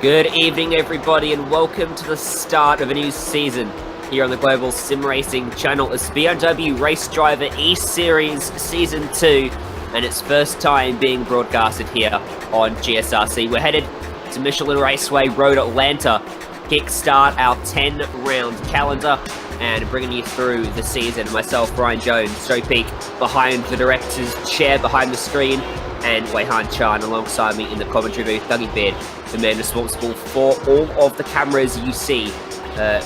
Good evening, everybody, and welcome to the start of a new season here on the Global SimRacing Channel. It's BMW Race Driver Eseries Season 2, and its first time being broadcasted here on Gsrc. We're headed to Michelin Raceway Road Atlanta, kickstart our 10-round calendar, and bringing you through the season. Myself, Ryan Jones, Joe Peak behind the director's chair, behind the screen, and Weihan Chan alongside me in the commentary booth. Dougie Beard, the man responsible for all of the cameras you see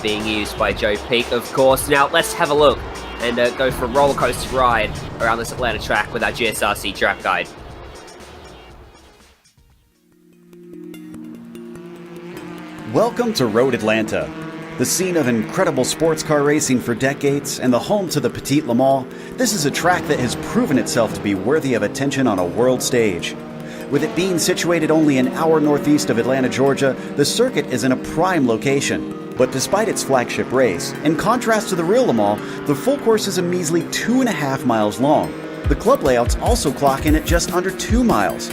being used by Joe Peak, of course. Now, let's have a look and go for a roller coaster ride around this Atlanta track with our Gsrc track guide. Welcome to Road Atlanta, the scene of incredible sports car racing for decades and the home to the Petit Le Mans. This is a track that has proven itself to be worthy of attention on a world stage. With it being situated only an hour northeast of Atlanta, Georgia, the circuit is in a prime location. But despite its flagship race, in contrast to the real Le Mans, the full course is a measly 2.5 miles long. The club layouts also clock in at just under 2 miles.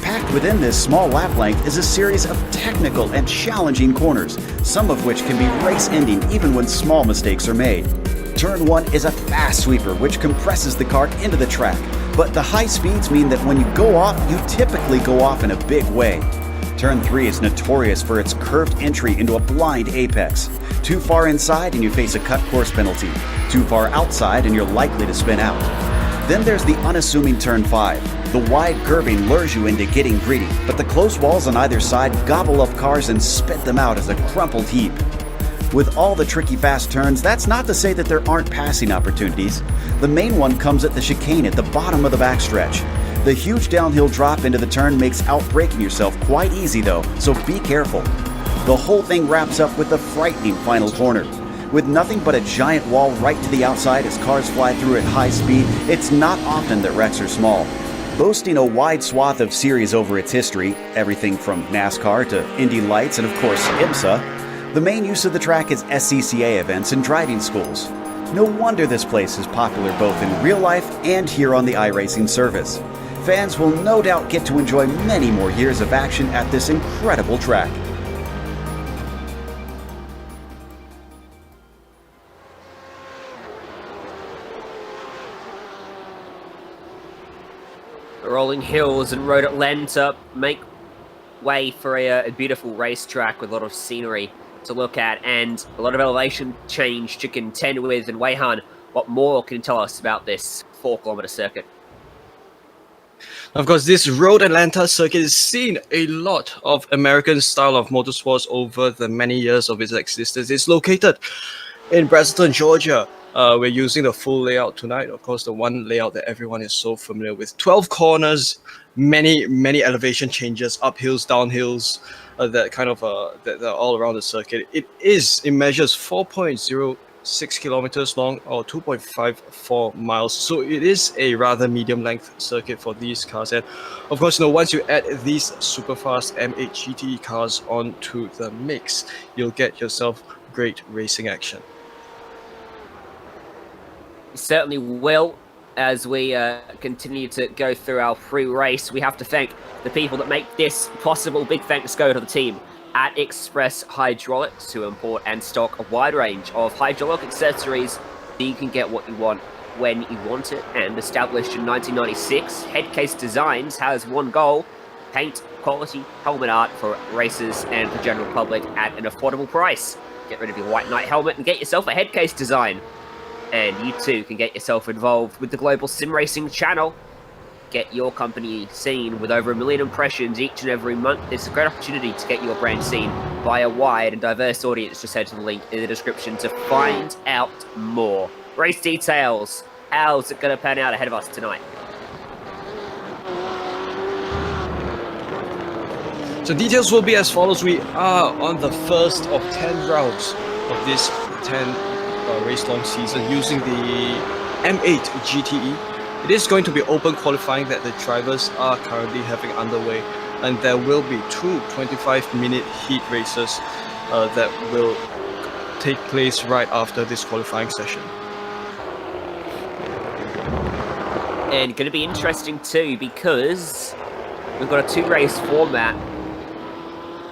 Packed within this small lap length is a series of technical and challenging corners, some of which can be race-ending even when small mistakes are made. Turn 1 is a fast sweeper which compresses the car into the track, but the high speeds mean that when you go off, you typically go off in a big way. Turn 3 is notorious for its curved entry into a blind apex. Too far inside and you face a cut course penalty. Too far outside and you're likely to spin out. Then there's the unassuming Turn 5. The wide curbing lures you into getting greedy, but the close walls on either side gobble up cars and spit them out as a crumpled heap. With all the tricky fast turns, that's not to say that there aren't passing opportunities. The main one comes at the chicane at the bottom of the backstretch. The huge downhill drop into the turn makes outbraking yourself quite easy though, so be careful. The whole thing wraps up with the frightening final corner. With nothing but a giant wall right to the outside as cars fly through at high speed, it's not often that wrecks are small. Boasting a wide swath of series over its history, everything from NASCAR to Indy Lights and of course IMSA, the main use of the track is SCCA events and driving schools. No wonder this place is popular both in real life and here on the iRacing service. Fans will no doubt get to enjoy many more years of action at this incredible track. Rolling hills and Road Atlanta make way for a beautiful racetrack with a lot of scenery to look at and a lot of elevation change to contend with. And Weihan, what more can you tell us about this 4-kilometer circuit? Of course, this Road Atlanta circuit has seen a lot of American style of motorsports over the many years of its existence. It's located in Braselton, Georgia. We're using the full layout tonight. Of course, the one layout that everyone is so familiar with. 12 corners, many elevation changes, uphills, downhills, that are all around the circuit. It measures 4.06 kilometers long or 2.54 miles. So it is a rather medium length circuit for these cars. And of course, once you add these super fast M8 GTE cars onto the mix, you'll get yourself great racing action. Certainly will. As we continue to go through our pre-race, we have to thank the people that make this possible. Big thanks go to the team at Express Hydraulics, who import and stock a wide range of hydraulic accessories that you can get what you want when you want it. And established in 1996, Headcase Designs has one goal: paint quality helmet art for racers and the general public at an affordable price. Get rid of your white knight helmet and get yourself a Headcase design. And you too can get yourself involved with the Global SimRacing Channel. Get your company seen with over 1 million impressions each and every month. It's a great opportunity to get your brand seen by a wide and diverse audience. Just head to the link in the description to find out more. Race details. How's it going to pan out ahead of us tonight? So details will be as follows. We are on the first of 10 rounds of this 10 race long season using the M8 GTE. It is going to be open qualifying that the drivers are currently having underway, and there will be 2 25-minute heat races that will take place right after this qualifying session. And going to be interesting too, because we've got a 2-race format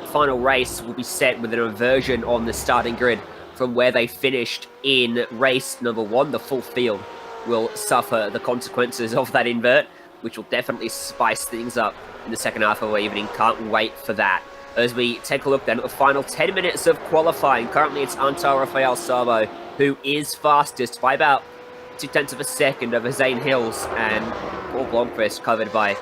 final race will be set with an inversion on the starting grid from where they finished in race number 1. The full field will suffer the consequences of that invert, which will definitely spice things up in the second half of our evening. Can't wait for that. As we take a look then at the final 10 minutes of qualifying, currently it's Antal Rafael Sabo who is fastest by about 0.2 of a second over Zane Hills, and Paul Blomqvist covered by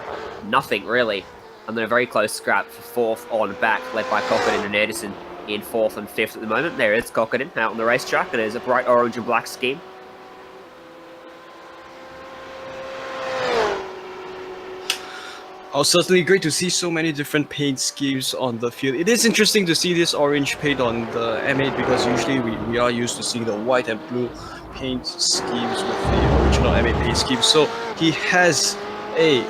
nothing really. And then a very close scrap for 4th on back, led by Cockerdin and Anderson in 4th and 5th at the moment. There is Cockerdin out on the racetrack, and there's a bright orange and black scheme. Oh, certainly great to see so many different paint schemes on the field. It is interesting to see this orange paint on the M8 because usually we are used to seeing the white and blue paint schemes with the original M8 paint scheme. So he has a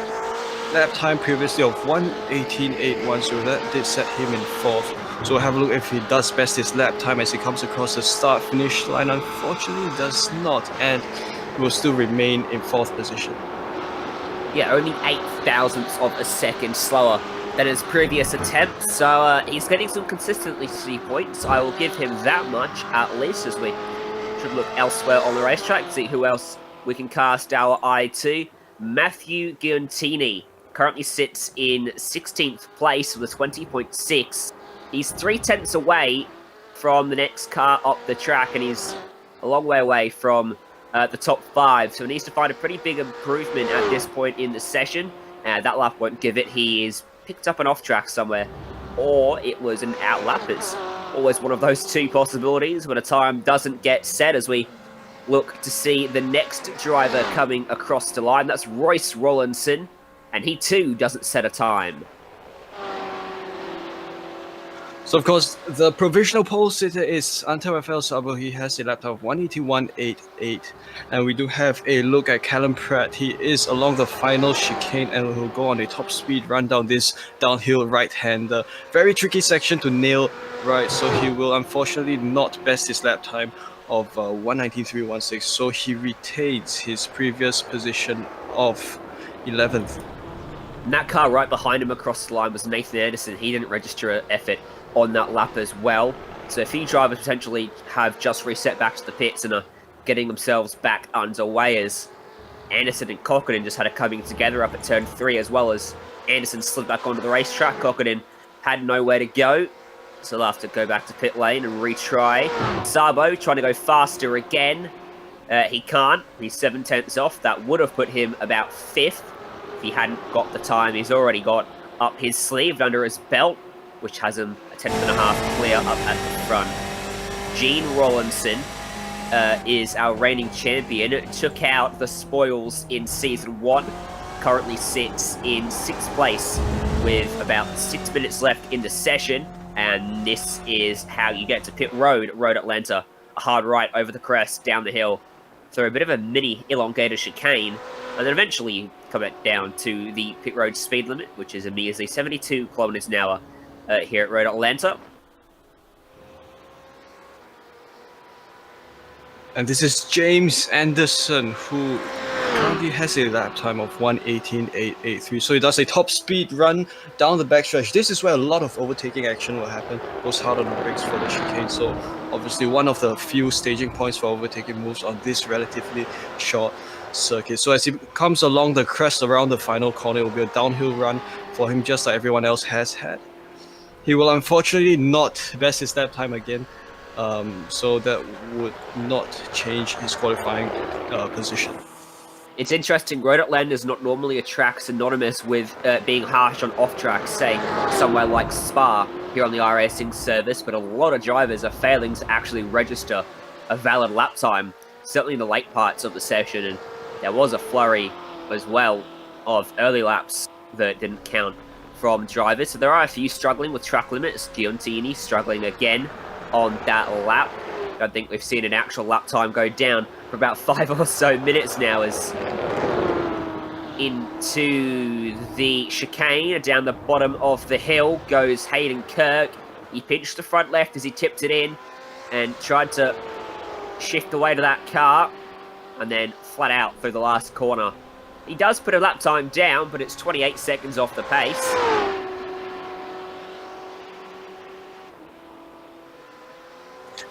lap time previously of 1:18.81, so that did set him in 4th. So we'll have a look if he does best his lap time as he comes across the start-finish line. Unfortunately, he does not, and he will still remain in 4th position. Yeah, only 0.08 of a second slower than his previous attempt, so he's getting some consistency points. I will give him that much, at least, as we should look elsewhere on the racetrack, see who else we can cast our eye to. Matthew Guntini currently sits in 16th place with a 20.6. He's 0.3 away from the next car up the track, and he's a long way away from the top 5, so he needs to find a pretty big improvement at this point in the session. That lap won't give it. He is picked up an off track somewhere, or it was an outlap. It's always one of those two possibilities when a time doesn't get set, as we look to see the next driver coming across the line. That's Royce Rollinson, and he too doesn't set a time. So of course, the provisional pole sitter is Antal Rafael Sabo. He has a lap time of 1:81.88, and we do have a look at Calum Pratt. He is along the final chicane and will go on a top speed run down this downhill right-hander. Very tricky section to nail right, so he will unfortunately not best his lap time of 1:19.316. So he retains his previous position of 11th. And that car right behind him across the line was Nathan Anderson. He didn't register an effort on that lap as well. So a few drivers potentially have just reset back to the pits and are getting themselves back underway, as Anderson and Cockerdin just had a coming together up at turn 3, as well as Anderson slid back onto the racetrack. Cockerdin had nowhere to go, so they'll have to go back to pit lane and retry. Sabo trying to go faster again. He can't. He's 0.7 off. That would have put him about 5th if he hadn't got the time he's already got up his sleeve under his belt, which has him a 10.5 clear up at the front. Gene Rollinson is our reigning champion. Took out the spoils in Season 1. Currently sits in 6th place with about 6 minutes left in the session. And this is how you get to pit road, Road Atlanta. A hard right over the crest, down the hill, through a bit of a mini elongated chicane, and then eventually you come back down to the pit road speed limit, which is a measly 72 kilometers an hour here at Road Atlanta. And this is James Anderson, who currently has a lap time of 1:18.883. So he does a top speed run down the backstretch. This is where a lot of overtaking action will happen. Goes hard on the brakes for the chicane. So obviously one of the few staging points for overtaking moves on this relatively short circuit. So as he comes along the crest around the final corner, it will be a downhill run for him, just like everyone else has had. He will unfortunately not best his lap time again. So that would not change his qualifying position. It's interesting, Road Atlanta is not normally a track synonymous with being harsh on off-track, say somewhere like Spa here on the iRacing service, but a lot of drivers are failing to actually register a valid lap time, certainly in the late parts of the session, and there was a flurry as well of early laps that didn't count from drivers. So there are a few struggling with track limits. Guntini struggling again on that lap. I don't think we've seen an actual lap time go down for about 5 or so minutes now, as into the chicane down the bottom of the hill goes Hayden Kirk. He pinched the front left as he tipped it in and tried to shift away to that car and then flat out through the last corner. He does put a lap time down, but it's 28 seconds off the pace.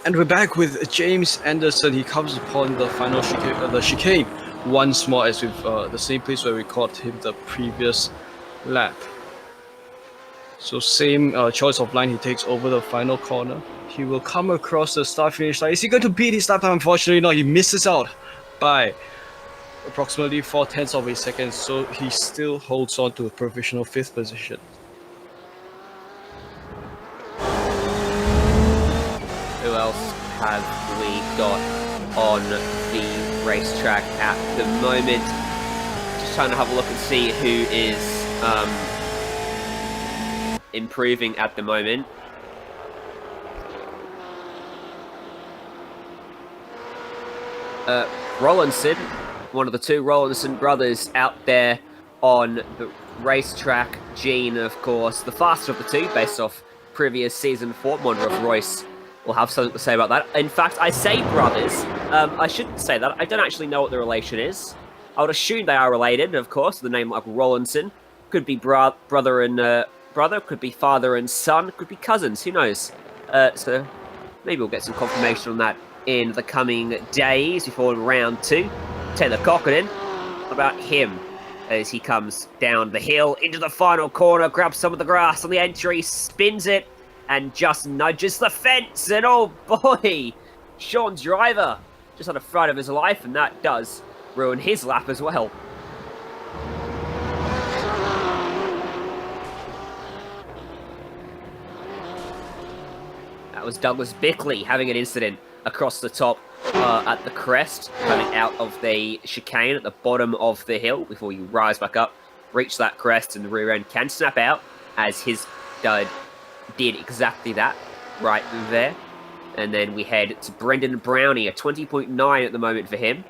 And we're back with James Anderson. He comes upon the final chicane once more, as with the same place where we caught him the previous lap. So same choice of line he takes over the final corner. He will come across the start-finish line. Is he going to beat his lap time? Unfortunately not. He misses out by approximately 0.4 of a second, so he still holds on to a provisional 5th position. Who else have we got on the racetrack at the moment? Just trying to have a look and see who is improving at the moment. Rollinson, one of the two Rollinson brothers out there on the racetrack. Gene, of course, the faster of the two, based off previous season form. Wonder if Royce will have something to say about that. In fact, I say brothers. I shouldn't say that. I don't actually know what the relation is. I would assume they are related, of course, with a name like Rollinson. Could be brother and brother, could be father and son, could be cousins, who knows? So maybe we'll get some confirmation on that in the coming days before round 2. Taylor Cockerdin, about him as he comes down the hill into the final corner, grabs some of the grass on the entry, spins it, and just nudges the fence. And oh boy, Sean's driver just had a fright of his life, and that does ruin his lap as well. That was Douglas Bickley having an incident across the top at the crest, coming out of the chicane at the bottom of the hill before you rise back up, reach that crest, and the rear end can snap out, as his dud did exactly that right there. And then we head to Brendan Brownie, a 20.9 at the moment for him.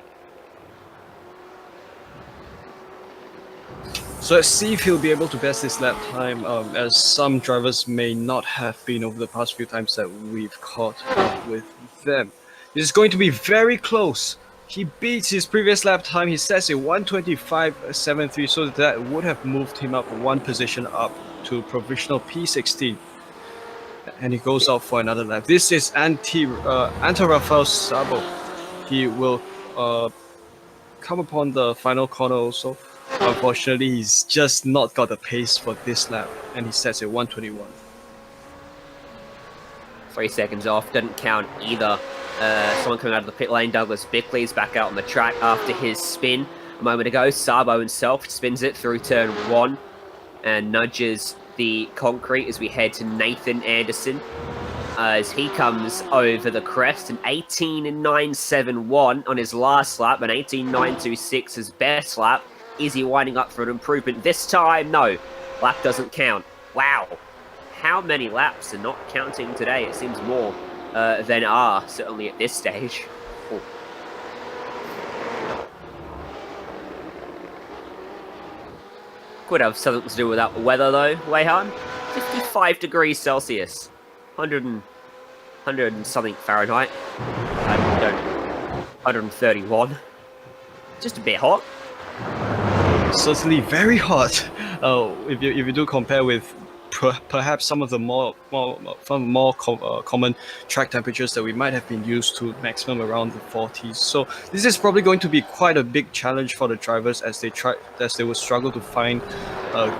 So let's see if he'll be able to best his lap time, as some drivers may not have been over the past few times that we've caught up with them. This is going to be very close. He beats his previous lap time. He sets a 1:25.73, so that would have moved him up one position up to provisional P16. And he goes out for another lap. This is Rafael Sabo. He will come upon the final corner also. Unfortunately, he's just not got the pace for this lap, and he sets a 1:21. 3 seconds off, doesn't count either. Someone coming out of the pit lane, Douglas Bickley's back out on the track after his spin a moment ago. Sabo himself spins it through turn 1 and nudges the concrete as we head to Nathan Anderson as he comes over the crest. An 18.971 on his last lap, an 18.926 his best lap. Is he winding up for an improvement this time? No, lap doesn't count. Wow, how many laps are not counting today? It seems more than are, certainly at this stage. Oh. Could have something to do with that weather though, Weihan. 55 degrees Celsius, 100 and something Fahrenheit. I don't, 131. Just a bit hot. Certainly very hot. If you do compare with perhaps some of the more common track temperatures that we might have been used to, maximum around the 40s. So this is probably going to be quite a big challenge for the drivers as they will struggle to find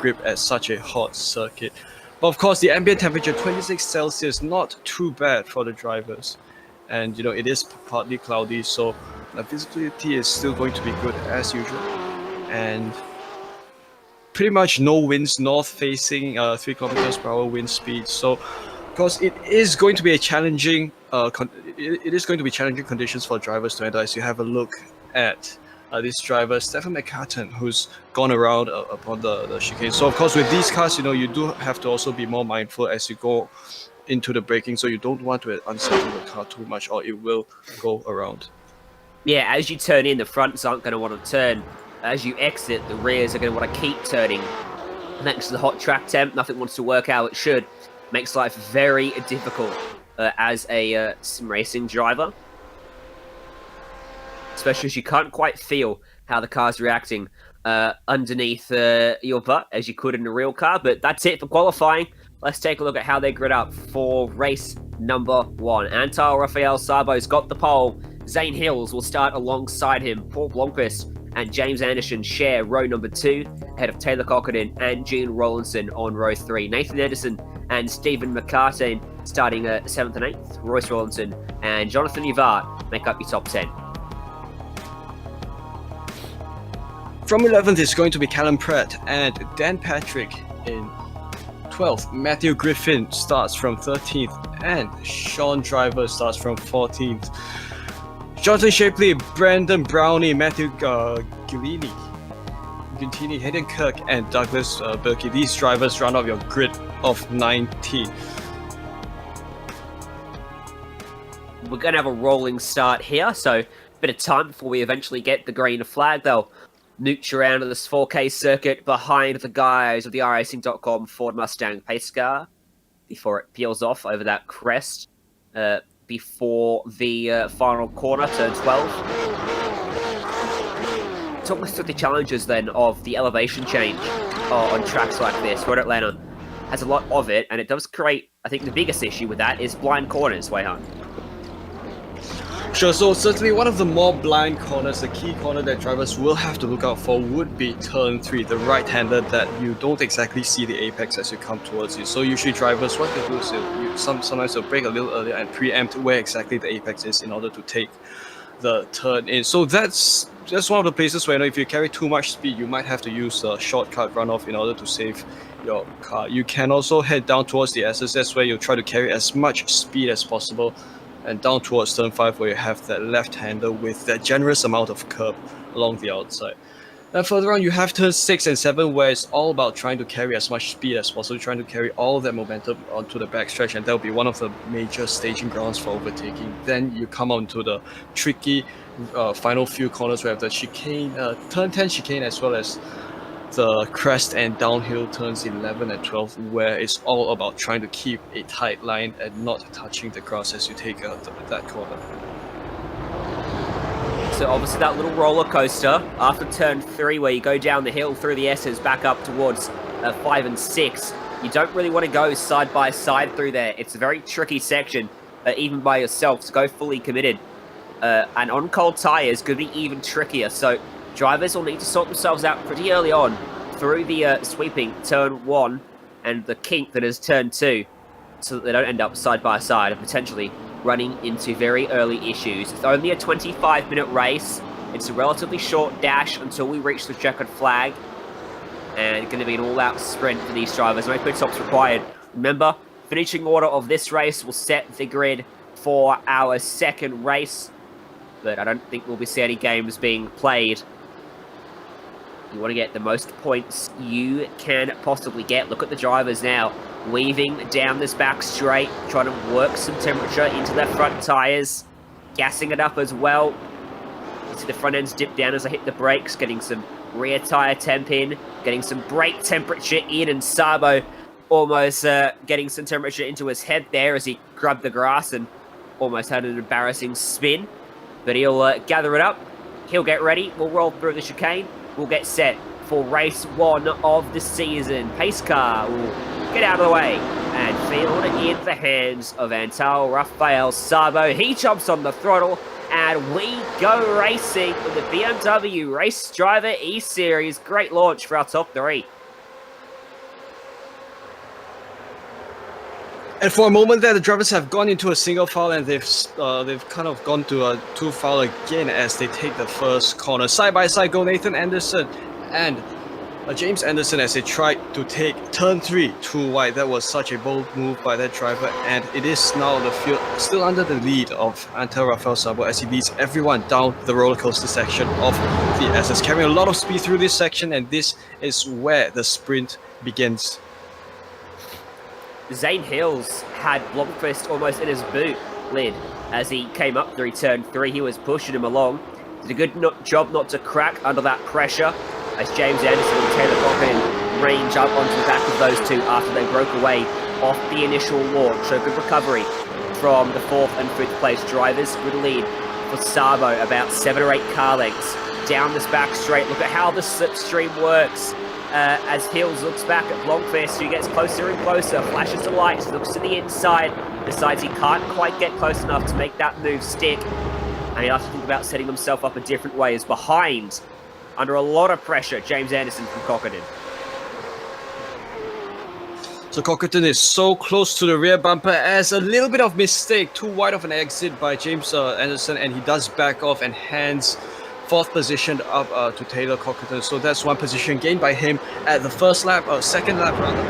grip at such a hot circuit. But of course, the ambient temperature 26 Celsius, not too bad for the drivers, and it is partly cloudy, so the visibility is still going to be good as usual. And pretty much no winds, north facing, 3 kilometers per hour wind speed. So, of course, it is going to be a challenging. It is going to be challenging conditions for drivers to enter. As you have a look at this driver, Stefan McCartan, who's gone around upon the chicane. So, of course, with these cars, you do have to also be more mindful as you go into the braking. So you don't want to unsettle the car too much, or it will go around. Yeah, as you turn in, the fronts aren't going to want to turn. As you exit, the rears are going to want to keep turning. Thanks to the hot track temp, nothing wants to work out. It should. Makes life very difficult as a sim racing driver. Especially as you can't quite feel how the car's reacting underneath your butt as you could in a real car. But that's it for qualifying. Let's take a look at how they grid up for race number 1. Antal Rafael Sabo's got the pole. Zane Hills will start alongside him. Paul Blomqvist and James Anderson share row number 2, ahead of Taylor Cockerdon and Gene Rollinson on row 3. Nathan Anderson and Stephen McCartan starting 7th and 8th. Royce Rollinson and Jonathan Yvart make up your top 10. From 11th is going to be Calum Pratt and Dan Patrick in 12th. Matthew Griffin starts from 13th and Sean Driver starts from 14th. Jonathan Shapley, Brandon Brownie, Matthew Guntini, Hayden Kirk, and Douglas Berkey. These drivers round off your grid of 19. We're going to have a rolling start here, so a bit of time before we eventually get the green flag. They'll nooch around to this 4K circuit behind the guys of the iRacing.com Ford Mustang pace car before it peels off over that crest before the final corner, turn 12. Talk us through the challenges then of the elevation change on tracks like this. Road Atlanta has a lot of it, and it does create, I think the biggest issue with that is blind corners, Weihan. Sure, so certainly one of the more blind corners, the key corner that drivers will have to look out for would be turn 3, the right-hander that you don't exactly see the apex as you come towards it. So usually drivers, what they do is sometimes they'll brake a little earlier and preempt where exactly the apex is in order to take the turn in. So that's one of the places where, you know, if you carry too much speed, you might have to use a shortcut runoff in order to save your car. You can also head down towards the SSS where you'll try to carry as much speed as possible, and down towards turn 5 where you have that left-hander with that generous amount of curb along the outside. And further on, you have turn 6 and 7 where it's all about trying to carry as much speed as possible, trying to carry all that momentum onto the backstretch, and that'll be one of the major staging grounds for overtaking. Then you come onto the tricky final few corners where you have the chicane, turn 10 chicane, as well as the crest and downhill turns 11 and 12, where it's all about trying to keep a tight line and not touching the grass as you take that corner. So obviously that little roller coaster after turn 3 where you go down the hill through the S's back up towards 5 and 6. You don't really want to go side by side through there. It's a very tricky section, even by yourself, to go fully committed. And on cold tyres could be even trickier. So drivers will need to sort themselves out pretty early on through the sweeping turn 1 and the kink that is turn 2, so that they don't end up side by side and potentially running into very early issues. It's only a 25-minute race. It's a relatively short dash until we reach the checkered flag, and it's going to be an all-out sprint for these drivers. No pit stops required. Remember, finishing order of this race will set the grid for our second race, but I don't think we'll be seeing any games being played. You want to get the most points you can possibly get. Look at the drivers now, weaving down this back straight, trying to work some temperature into their front tyres, gassing it up as well. You see the front ends dip down as I hit the brakes, getting some rear tyre temp in, getting some brake temperature in, and Sabo almost getting some temperature into his head there as he grabbed the grass and almost had an embarrassing spin. But he'll gather it up, he'll get ready, we'll roll through the chicane. We'll get set for race 1 of the season. Pace car will get out of the way and field in the hands of Antal Rafael Sabo. He jumps on the throttle and we go racing with the BMW Race Driver E-Series. Great launch for our top 3. And for a moment there, the drivers have gone into a single file, and they've kind of gone to a two file again as they take the first corner. Side by side go Nathan Anderson and James Anderson as they tried to take turn 3 too wide. That was such a bold move by that driver, and it is now the field still under the lead of Antal Rafael Sabo as he leads everyone down the roller coaster section of the SS, carrying a lot of speed through this section, and this is where the sprint begins. Zane Hills had Blomqvist almost in his boot lid as he came up through turn 3. He was pushing him along. Did a good job not to crack under that pressure as James Anderson and Taylor Cochran range up onto the back of those two after they broke away off the initial launch. So good recovery from the 4th and 5th place drivers. Good lead for Sabo, about 7 or 8 car lengths down this back straight. Look at how the slipstream works. as Hills looks back at Blomqvist, who gets closer and closer, flashes the lights, looks to the inside, decides he can't quite get close enough to make that move stick, and he'll have to think about setting himself up a different way. As behind, under a lot of pressure, James Anderson from Cockerdon. So Cockerdon is so close to the rear bumper as a little bit of mistake, too wide of an exit by James Anderson, and he does back off and hands fourth position up to Taylor Cockerdon. So that's one position gained by him at the second lap rather.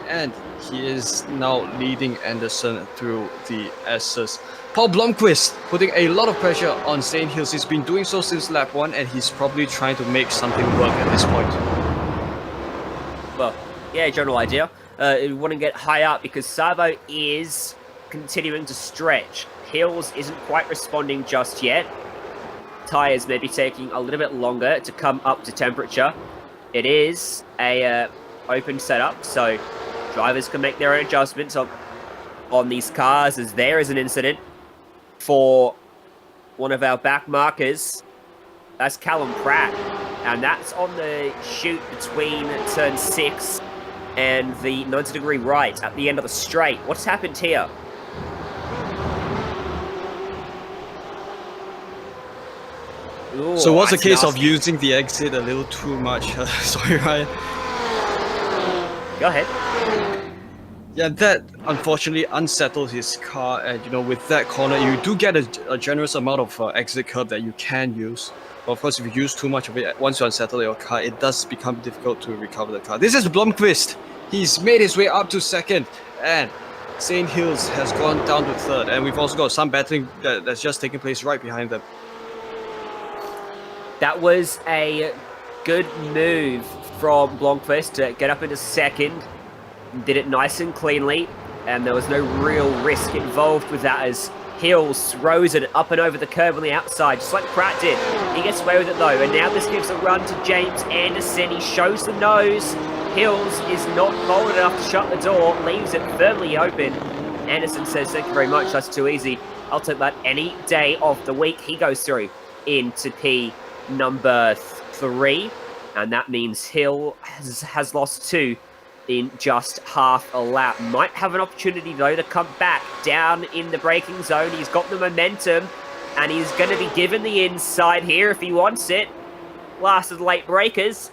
And he is now leading Anderson through the S's. Paul Blomqvist putting a lot of pressure on Zane Hills. He's been doing so since lap 1, and he's probably trying to make something work at this point. Well, yeah, general idea. You want to get high up because Sabo is continuing to stretch. Hills isn't quite responding just yet. Tyres may be taking a little bit longer to come up to temperature. It is a open setup, so drivers can make their own adjustments on these cars, as there is an incident for one of our back markers. That's Calum Pratt, and that's on the chute between turn 6 and the 90-degree right at the end of the straight. What's happened here? Ooh, so what's the case nasty. of using the exit a little too much? Sorry, Ryan. Go ahead. Yeah, that unfortunately unsettled his car, and with that corner, you do get a generous amount of exit curb that you can use. But of course, if you use too much of it, once you unsettle your car, it does become difficult to recover the car. This is Blomqvist. He's made his way up to second, and Zane Hills has gone down to third, and we've also got some battling that's just taking place right behind them. That was a good move from Blomqvist to get up into second. Did it nice and cleanly, and there was no real risk involved with that as Hills throws it up and over the curb on the outside, just like Pratt did. He gets away with it though, and now this gives a run to James Anderson. He shows the nose. Hills is not bold enough to shut the door, leaves it firmly open. Anderson says, "Thank you very much, that's too easy. I'll take that any day of the week." He goes through into P number 3, and that means Hill has lost 2 in just half a lap. Might have an opportunity though to come back down in the braking zone. He's got the momentum, and he's going to be given the inside here if he wants it. Last of the late breakers.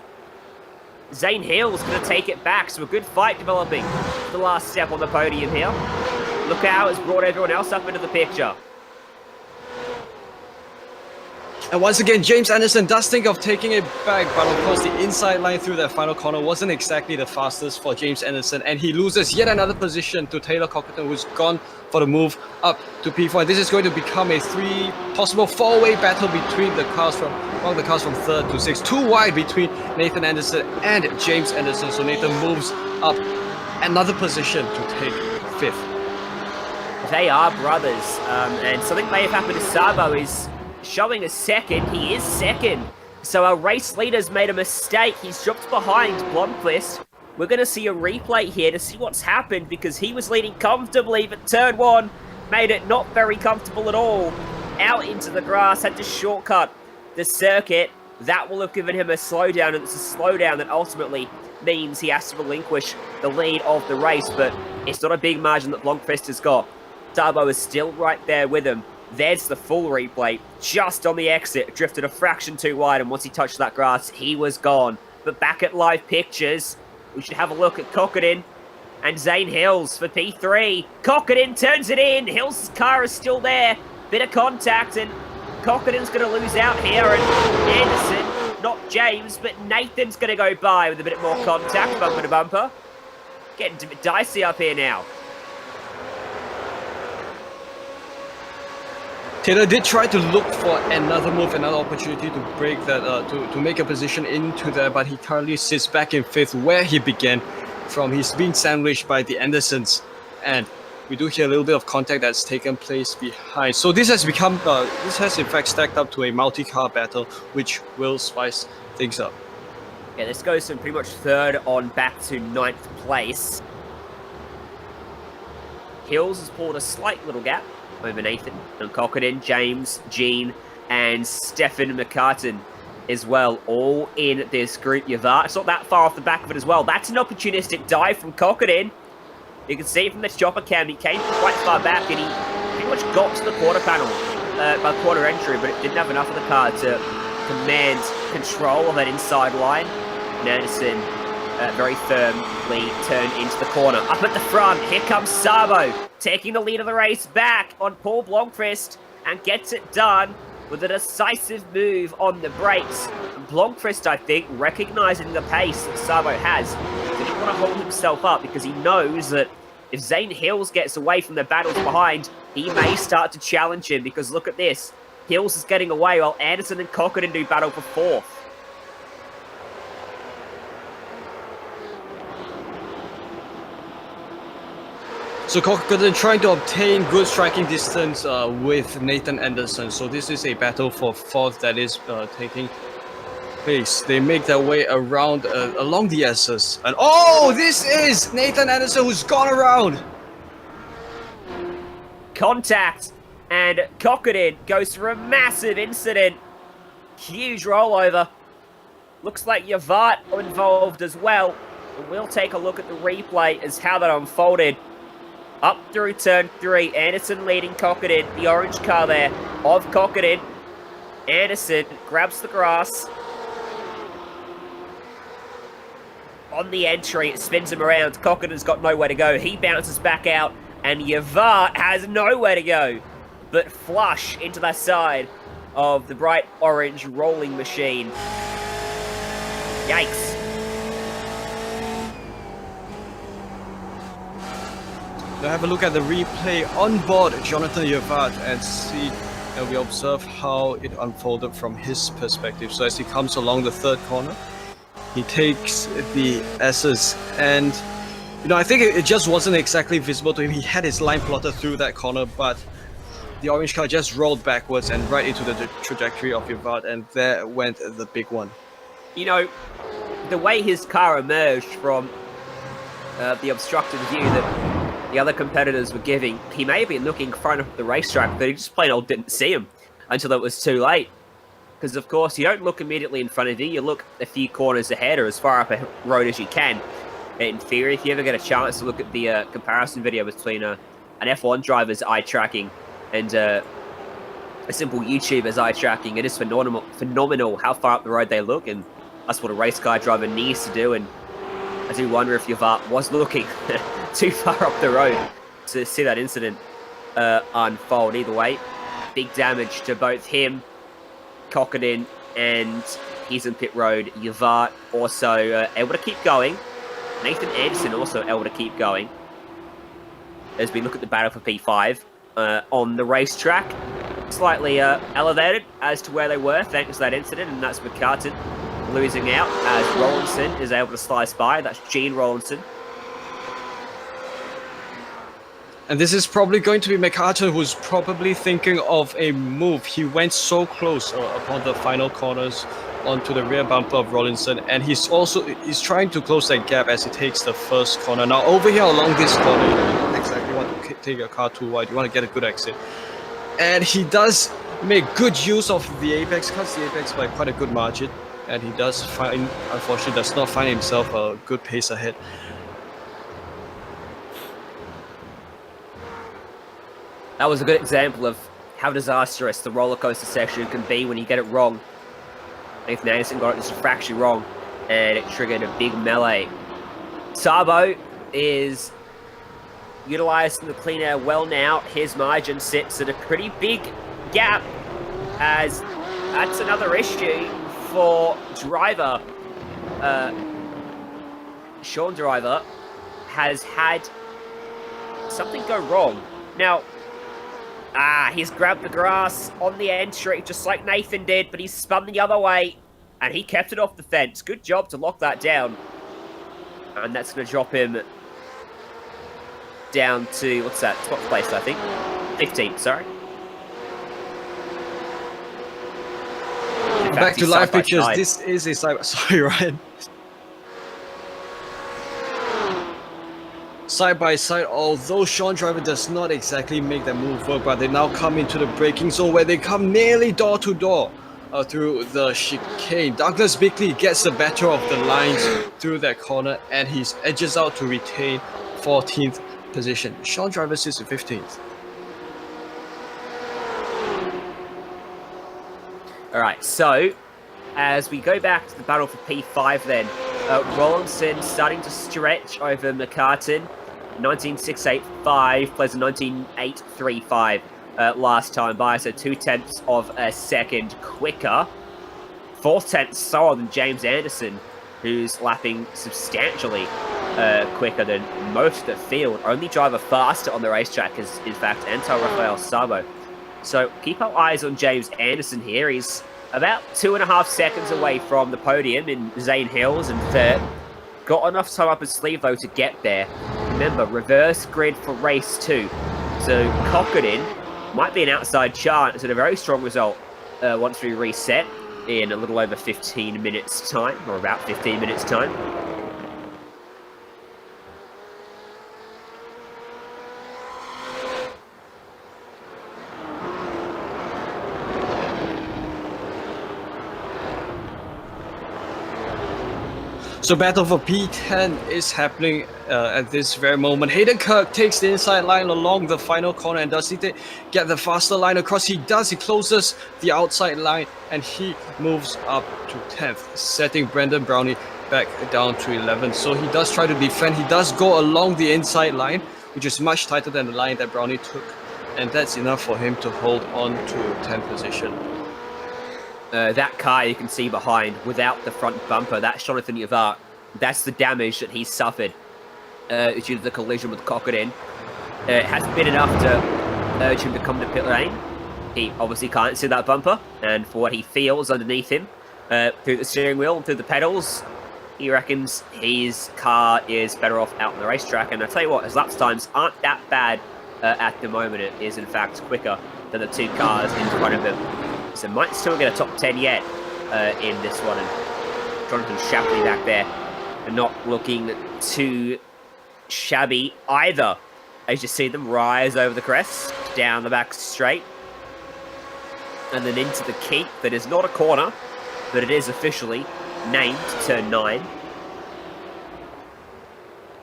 Zane Hill's going to take it back, so a good fight developing. The last step on the podium here. Look how it's brought everyone else up into the picture. And once again, James Anderson does think of taking it back, but of course the inside line through that final corner wasn't exactly the fastest for James Anderson, and he loses yet another position to Taylor Cockerdon, who's gone for the move up to P4. This is going to become a possible 4-way battle between the cars from from 3rd to 6th. Too wide between Nathan Anderson and James Anderson, so Nathan moves up another position to take 5th. They are brothers, and something may have happened to Sabo is showing a second. He is second. So our race leader's made a mistake. He's dropped behind Blomqvist. We're going to see a replay here to see what's happened, because he was leading comfortably, but turn 1 made it not very comfortable at all. Out into the grass, had to shortcut the circuit. That will have given him a slowdown, and it's a slowdown that ultimately means he has to relinquish the lead of the race, but it's not a big margin that Blomqvist has got. Sabo is still right there with him. There's the full replay, just on the exit, drifted a fraction too wide, and once he touched that grass, he was gone. But back at live pictures, we should have a look at Cockerdon and Zane Hills for P3. Cockerdon turns it in, Hills' car is still there, bit of contact, and Cockerdon's going to lose out here, and Anderson, not James, but Nathan's going to go by with a bit more contact, bumper to bumper. Getting a bit dicey up here now. Taylor did try to look for another move, another opportunity to break that, to make a position into there, but he currently sits back in 5th where he began from. He's being sandwiched by the Andersons, and we do hear a little bit of contact that's taken place behind. So this has become, this has in fact stacked up to a multi-car battle, which will spice things up. Yeah, this goes from pretty much 3rd on back to 9th place. Hills has pulled a slight little gap over Nathan and Cockerdon, James, Jean, and Stefan McCartan as well, all in this group. Yvart, it's not that far off the back of it as well. That's an opportunistic dive from Chicane. You can see from the chopper cam, he came from quite far back and he pretty much got to the quarter panel by quarter entry, but it didn't have enough of the car to command control of that inside line. And Anderson very firmly turned into the corner. Up at the front, here comes Sabo, taking the lead of the race back on Paul Blomqvist and gets it done with a decisive move on the brakes. Blomqvist, I think, recognizing the pace that Sabo has, didn't want to hold himself up because he knows that if Zane Hills gets away from the battles behind, he may start to challenge him because look at this. Hills is getting away while Anderson and Chicane do battle for fourth. So Chicane trying to obtain good striking distance with Nathan Anderson. So this is a battle for fourth that is taking place. They make their way around along the S's. And oh, this is Nathan Anderson who's gone around. Contact, and Chicane goes through a massive incident. Huge rollover. Looks like Yvart involved as well. And we'll take a look at the replay as how that unfolded. Up through turn 3, Anderson leading Chicane, the orange car there of Chicane. Anderson grabs the grass. On the entry, it spins him around. Chicane got nowhere to go. He bounces back out, and Yvart has nowhere to go but flush into the side of the bright orange rolling machine. Yikes. Now have a look at the replay on board Jonathan Yvart and see, and we observe how it unfolded from his perspective. So as he comes along the third corner, he takes the S's, and I think it just wasn't exactly visible to him. He had his line plotted through that corner, but the orange car just rolled backwards and right into the trajectory of Yvart, and there went the big one. The way his car emerged from the obstructed view that the other competitors were giving, he may have been looking far enough at the racetrack, but he just plain old didn't see him until it was too late. Because, of course, you don't look immediately in front of you. You look a few corners ahead or as far up a road as you can. In theory, if you ever get a chance to look at the comparison video between an F1 driver's eye tracking and a simple YouTuber's eye tracking, it is phenomenal how far up the road they look, and that's what a race car driver needs to do. And I do wonder if Yvart was looking too far up the road to see that incident unfold. Either way, big damage to both him, Chicane, and he's in pit road. Yvart also able to keep going. Nathan Anderson also able to keep going. As we look at the battle for P5 on the racetrack, slightly elevated as to where they were thanks to that incident, and that's McCartan losing out as Rollinson is able to slice by. That's Gene Rollinson. And this is probably going to be McCartan, who's probably thinking of a move. He went so close upon the final corners onto the rear bumper of Rollinson, and he's trying to close that gap as he takes the first corner. Now over here along this corner, you don't exactly want to take your car too wide. You want to get a good exit, and he does make good use of the apex, cuts the apex by quite a good margin, and he does unfortunately does not find himself a good pace ahead. That was a good example of how disastrous the roller coaster section can be when you get it wrong. Nathan Anderson got it just a fraction wrong, and it triggered a big melee. Sabo is utilising the clean air well now. His margin sits at a pretty big gap, as that's another issue for driver. Sean Driver has had something go wrong. Now, he's grabbed the grass on the entry just like Nathan did, but he's spun the other way and he kept it off the fence. Good job to lock that down. And that's going to drop him down to, what's that, 12th place, I think. 15, sorry. In fact, Back to he's live side by pictures. side. This is a side. Sorry, Ryan. Side by side, although Sean Driver does not exactly make the move work, but they now come into the braking zone where they come nearly door to door through the chicane. Douglas Bickley gets the better of the lines through that corner, and he's edges out to retain 14th position. Sean Driver sits in 15th. All right, so as we go back to the battle for P5 then, Rawlinson starting to stretch over McCartan, 19.685, plays a 19.835 last time by, so 0.2 of a second quicker. 4/10 slower than James Anderson, who's lapping substantially quicker than most of the field. Only driver faster on the racetrack is, in fact, Anton Rafael Sabo. So keep our eyes on James Anderson here. He's about 2.5 seconds away from the podium in Zane Hills and third. Got enough time up his sleeve, though, to get there. Remember, reverse grid for race 2. So Cockadin might be an outside chance and a very strong result once we reset in a little over 15 minutes' time, or about 15 minutes' time. So battle for P10 is happening at this very moment. Hayden Kirk takes the inside line along the final corner, and does he get the faster line across? He does. He closes the outside line and he moves up to 10th, setting Brendan Brownie back down to 11th. So he does try to defend. He does go along the inside line, which is much tighter than the line that Brownie took, and that's enough for him to hold on to 10th position. That car you can see behind, without the front bumper, that's Jonathan Yavart. That's the damage that he suffered due to the collision with Cockadin. It hasn't been enough to urge him to come to pit lane. He obviously can't see that bumper, and for what he feels underneath him, through the steering wheel and through the pedals, he reckons his car is better off out on the racetrack. And I tell you what, his lap times aren't that bad at the moment. It is, in fact, quicker than the two cars in front of him. So might still get a top 10 yet in this one. And Jonathan Shapley back there, and not looking too shabby either, as you see them rise over the crest, down the back straight, and then into the keep that is not a corner, but it is officially named turn 9.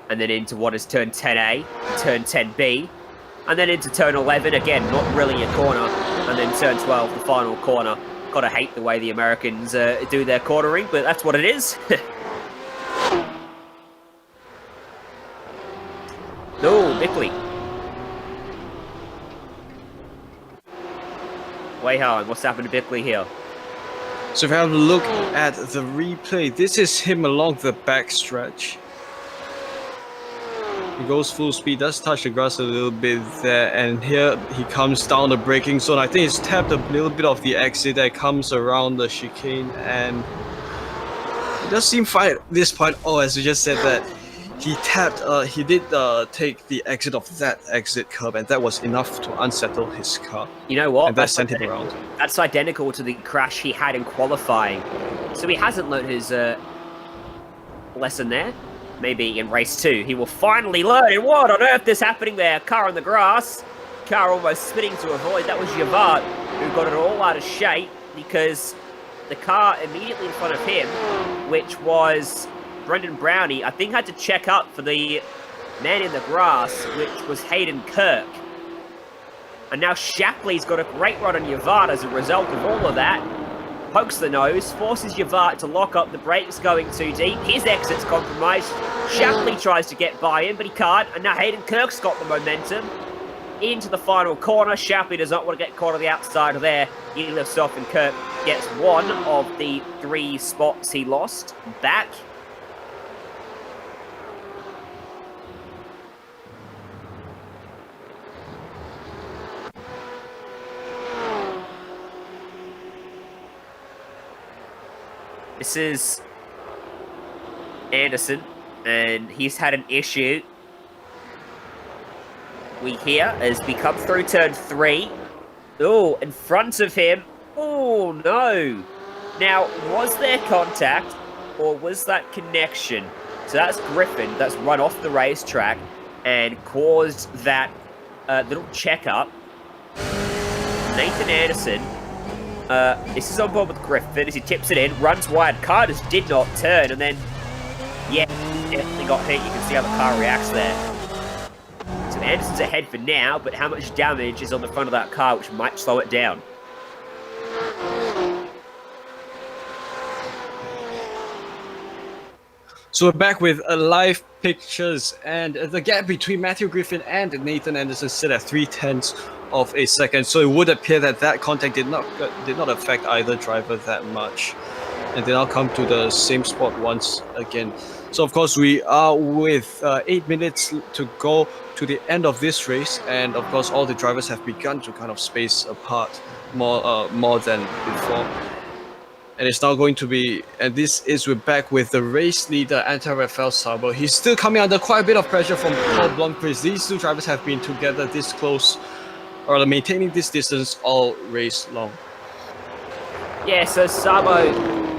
And then into what is turn 10A, turn 10B, and then into turn 11, again, not really a corner, and then turn 12, the final corner. Gotta hate the way the Americans do their cornering, but that's what it is. No, Bickley. Wayhan, what's happened to Bickley here? So if you have a look at the replay, this is him along the back stretch. He goes full speed, does touch the grass a little bit there, and here he comes down the braking zone. I think he's tapped a little bit of the exit that comes around the chicane, and it does seem fine at this point. Oh, as you just said that, he tapped, he did take the exit of that exit curb, and that was enough to unsettle his car. You know what? And that sent him around. That's identical to the crash he had in qualifying. So he hasn't learned his lesson there. Maybe in race 2, he will finally learn. And what on earth is happening there? Car on the grass. Car almost spinning to avoid. That was Yavart, who got it all out of shape because the car immediately in front of him, which was Brendan Brownie, I think had to check up for the man in the grass, which was Hayden Kirk. And now Shapley's got a great run on Yavart as a result of all of that. Pokes the nose, forces Yavart to lock up, the brakes going too deep. His exit's compromised. Shapley tries to get by him, but he can't. And now Hayden Kirk's got the momentum. Into the final corner. Shapley does not want to get caught on the outside of there. He lifts off, and Kirk gets one of the 3 spots he lost back. This is Anderson, and he's had an issue. We hear as we come through turn 3. Oh, in front of him. Oh, no. Now, was there contact, or was that connection? So that's Griffin that's run off the racetrack and caused that little checkup. Nathan Anderson This is on board with Griffin as he tips it in, runs wide. Car just did not turn, and then, yeah, definitely got hit. You can see how the car reacts there. So Anderson's ahead for now, but how much damage is on the front of that car, which might slow it down? So we're back with live pictures, and the gap between Matthew Griffin and Nathan Anderson sit at 0.3 of a second. So it would appear that contact did not affect either driver that much, and they now come to the same spot once again. So of course we are with 8 minutes to go to the end of this race, and of course all the drivers have begun to kind of space apart more than before. And it's now going to be, and this is we're back with the race leader, Anton-Rafael Sabo. He's still coming under quite a bit of pressure from Paul Blomqvist. These two drivers have been together this close, or maintaining this distance all race long. Yeah, so Sabo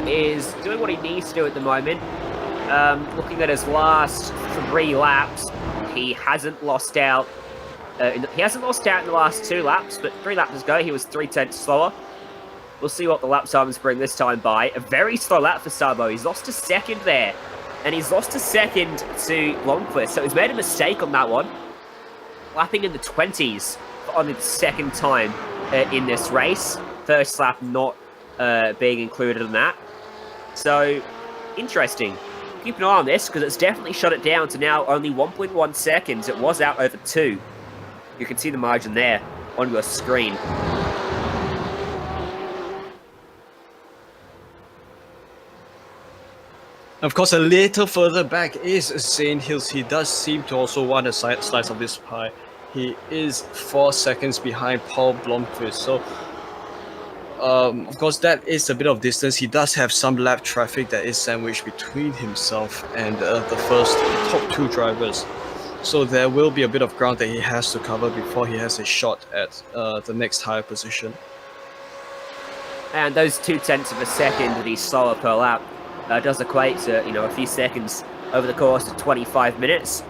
is doing what he needs to do at the moment. Looking at his last 3 laps, he hasn't lost out. He hasn't lost out in the last 2 laps, but 3 laps ago he was 0.3 slower. We'll see what the lap times bring this time by. A very slow lap for Sabo. He's lost a second there. And he's lost a second to Blomqvist. So he's made a mistake on that one. Lapping in the 20s on the second time in this race. First lap not being included in that. So, interesting. Keep an eye on this, because it's definitely shut it down to now only 1.1 seconds. It was out over 2. You can see the margin there on your screen. Of course, a little further back is Zane Hills. He does seem to also want a slice of this pie. He is 4 seconds behind Paul Blomqvist. So, of course, that is a bit of distance. He does have some lap traffic that is sandwiched between himself and the top 2 drivers. So there will be a bit of ground that he has to cover before he has a shot at the next higher position. And those 0.2 of a second that he's slower per lap does equate to, a few seconds over the course of 25 minutes.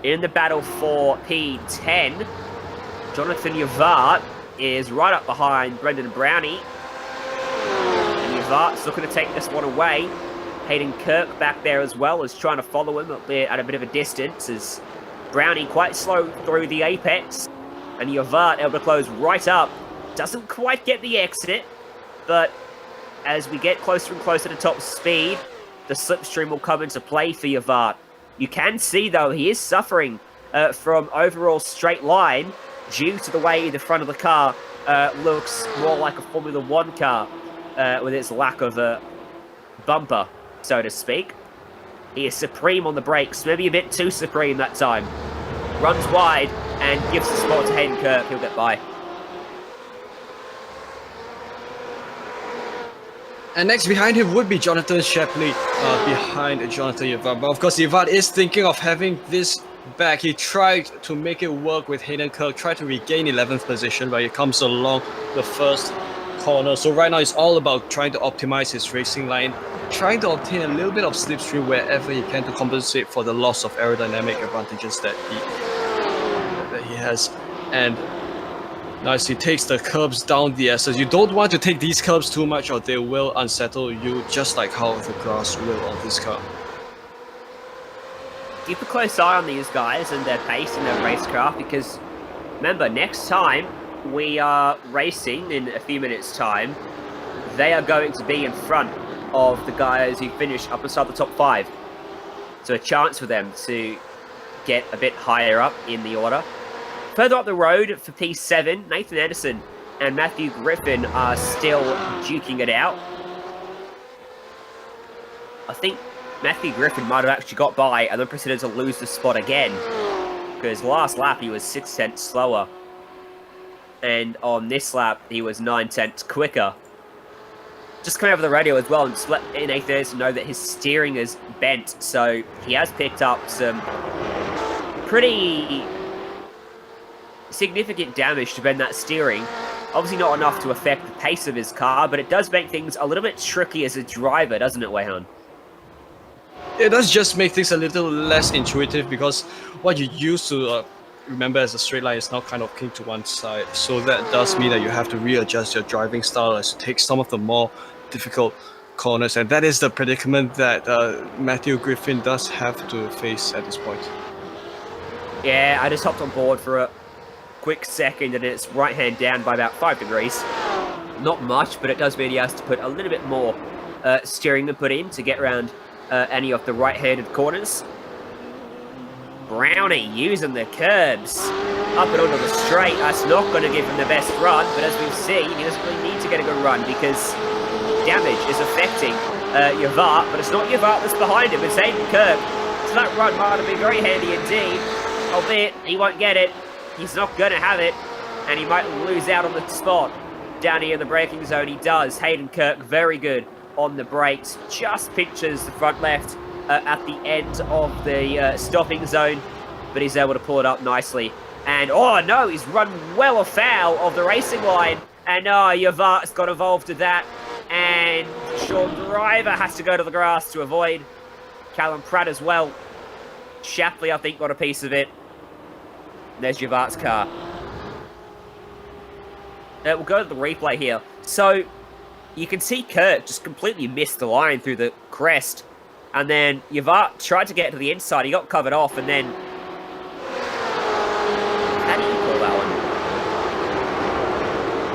In the battle for P10, Jonathan Yvart is right up behind Brendan Brownie. And Yvart's looking to take this one away. Hayden Kirk back there as well is trying to follow him at a bit of a distance, as Brownie quite slow through the apex. And Yvart able to close right up. Doesn't quite get the exit, but as we get closer and closer to top speed, the slipstream will come into play for Yvart. You can see, though, he is suffering from overall straight line due to the way the front of the car looks more like a Formula 1 car with its lack of a bumper, so to speak. He is supreme on the brakes, maybe a bit too supreme that time. Runs wide and gives the spot to Hayden Kirk. He'll get by. And next behind him would be Jonathan Shepley behind Jonathan Yvart. But of course, Yvart is thinking of having this back. He tried to make it work with Hayden Kirk, tried to regain 11th position, but he comes along the first corner. So right now it's all about trying to optimize his racing line, trying to obtain a little bit of slipstream wherever he can to compensate for the loss of aerodynamic advantages that he has. And now as he takes the curbs down the S's, you don't want to take these curbs too much or they will unsettle you, just like how the grass will on this car. Keep a close eye on these guys and their pace and their racecraft, because remember, next time we are racing in a few minutes' time, they are going to be in front of the guys who finish up inside the top 5. So a chance for them to get a bit higher up in the order. Further up the road for P7, Nathan Anderson and Matthew Griffin are still duking it out. I think Matthew Griffin might have actually got by and then proceeded to lose the spot again, because last lap he was 6 tenths slower, and on this lap he was 9 tenths quicker. Just coming over the radio as well and just let Nathan Anderson know that his steering is bent, so he has picked up some pretty significant damage to bend that steering. Obviously not enough to affect the pace of his car, but it does make things a little bit tricky as a driver, doesn't it, Weihan? It does just make things a little less intuitive, because what you used to remember, as the straight line is now kind of kinked to one side, so that does mean that you have to readjust your driving style as to take some of the more difficult corners, and that is the predicament that Matthew Griffin does have to face at this point. Yeah, I just hopped on board for a quick second, and it's right hand down by about 5 degrees. Not much, but it does mean he has to put a little bit more steering input in to get around any of the right-handed corners. Brownie using the curbs up and onto the straight. That's not going to give him the best run, but as we've seen, he doesn't really need to get a good run because damage is affecting Yvart, but it's not Yvart that's behind him, it's Hayden Kirk. So that run might have been very handy indeed, albeit he won't get it. He's not going to have it, and he might lose out on the spot. Down here in the braking zone, he does. Hayden Kirk, very good on the brakes. Just pinches the front left at the end of the stopping zone, but he's able to pull it up nicely. And, oh no, he's run well afoul of the racing line. And, oh, Yvart's got involved with that. And Sean Driver has to go to the grass to avoid. Calum Pratt as well. Shapley, I think, got a piece of it. And there's Yvart's car. We'll go to the replay here. So, you can see Kirk just completely missed the line through the crest. And then Yvart tried to get to the inside. He got covered off, and then... How do you call that one?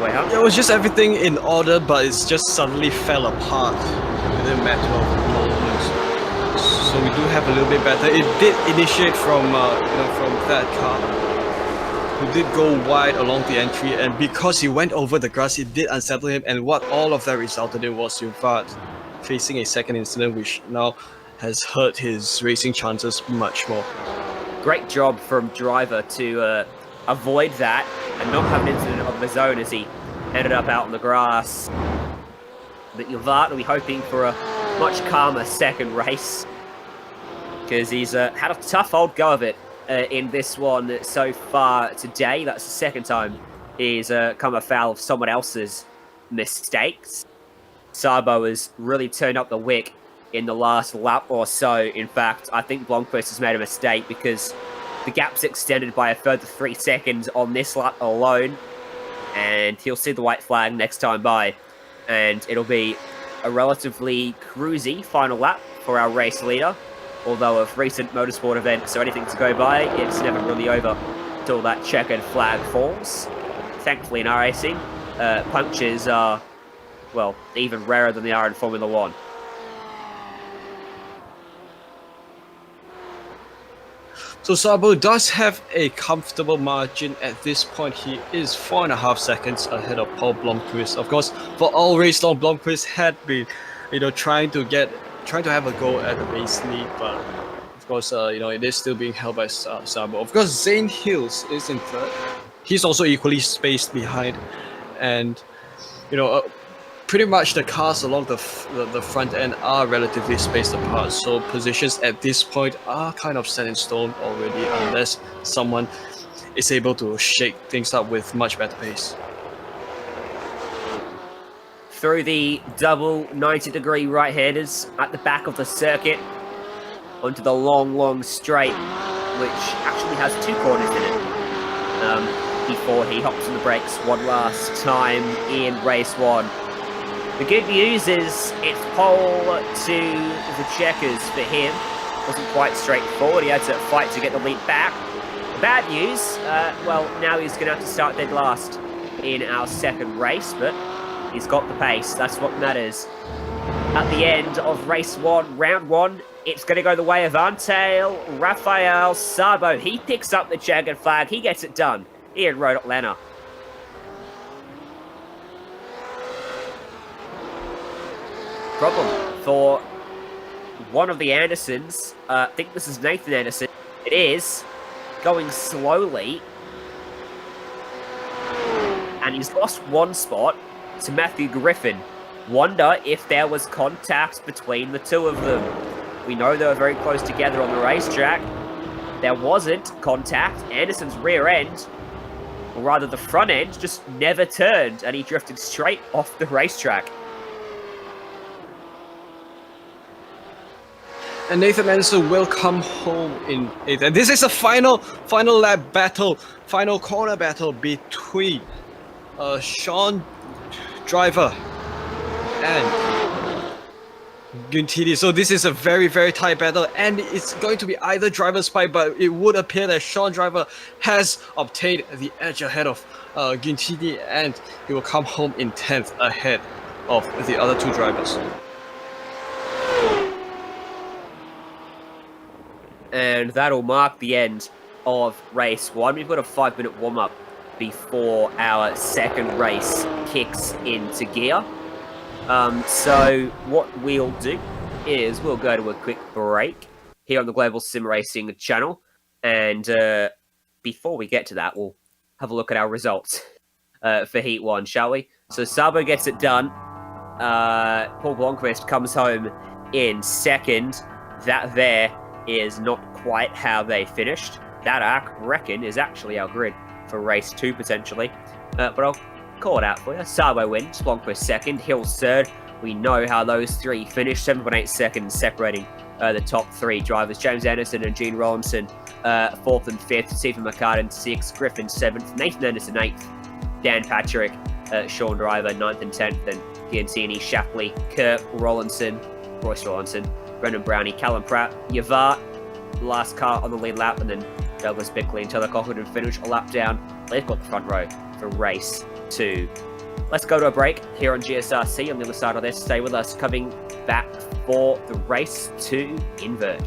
Wait, how? It was just everything in order, but it's just suddenly fell apart within a matter of moments. So we do have a little bit better. It did initiate from from that car, who did go wide along the entry, and because he went over the grass, it did unsettle him, and what all of that resulted in was Yvart facing a second incident, which now has hurt his racing chances much more. Great job from Driver to avoid that and not have an incident of his own as he ended up out on the grass. But Yvart will be hoping for a much calmer second race, because he's had a tough old go of it in this one so far today. That's the second time he's come afoul of someone else's mistakes. Sabo has really turned up the wick in the last lap or so. In fact, I think Blomqvist has made a mistake because the gap's extended by a further 3 seconds on this lap alone, and he'll see the white flag next time by, and it'll be a relatively cruisy final lap for our race leader. Although of recent motorsport events or anything to go by, it's never really over until that checkered flag falls. Thankfully in iRacing, punctures are, well, even rarer than they are in Formula 1. So Sabo does have a comfortable margin at this point. He is 4.5 seconds ahead of Paul Blomqvist. Of course, for all race long, Blomqvist had been, trying to have a go at the race lead, but of course, it is still being held by Sabo. Of course, Zane Hills is in third. He's also equally spaced behind, and pretty much the cars along the front end are relatively spaced apart, so positions at this point are kind of set in stone already, unless someone is able to shake things up with much better pace. Through the double 90-degree right-handers at the back of the circuit onto the long straight, which actually has 2 corners in it, before he hops on the brakes one last time in race 1. The good news is it's pole to the checkers for him. Wasn't quite straightforward. He had to fight to get the lead back. The bad news, well, now he's going to have to start dead last in our second race, but he's got the pace. That's what matters. At the end of race 1, round 1, it's going to go the way of Antail, Rafael, Sabo. He picks up the checkered flag. He gets it done here in Road Atlanta. Problem for one of the Andersons. I think this is Nathan Anderson. It is going slowly, and he's lost 1 spot to Matthew Griffin. Wonder if there was contact between the 2 of them. We know they were very close together on the racetrack. There wasn't contact. Anderson's rear end, or rather the front end, just never turned, and he drifted straight off the racetrack. And Nathan Anderson will come home in 8th. And this is a final lap battle, final corner battle between Sean Driver and Guntini. So this is a very, very tight battle, and it's going to be either driver's fight, but it would appear that Sean Driver has obtained the edge ahead of Guntini, and he will come home in 10th ahead of the other two drivers. And that'll mark the end of race 1. We've got a 5-minute warm-up before our second race kicks into gear. So what we'll do is we'll go to a quick break here on the Global SimRacing Channel. And before we get to that, we'll have a look at our results for Heat 1, shall we? So Sabo gets it done. Paul Blomqvist comes home in 2nd. That there is not quite how they finished. That, I reckon, is actually our grid for race 2, potentially. But I'll call it out for you. Sabo wins, Blomqvist 2nd, Hills 3rd. We know how those three finished, 7.8 seconds separating the top 3 drivers. James Anderson and Gene Rollinson 4th and 5th, Stephen McCartan 6th, Griffin 7th, Nathan Anderson 8th, Dan Patrick, Sean Driver 9th and 10th, and Guntini, Shapley, Kirk, Royce Rollinson, Brendan Brownie, Calum Pratt, Yavar, last car on the lead lap, and then Douglas Bickley and Tyler Cochran finish a lap down. They've got the front row for race 2. Let's go to a break here on Gsrc. On the other side of this, stay with us, coming back for the race 2 invert.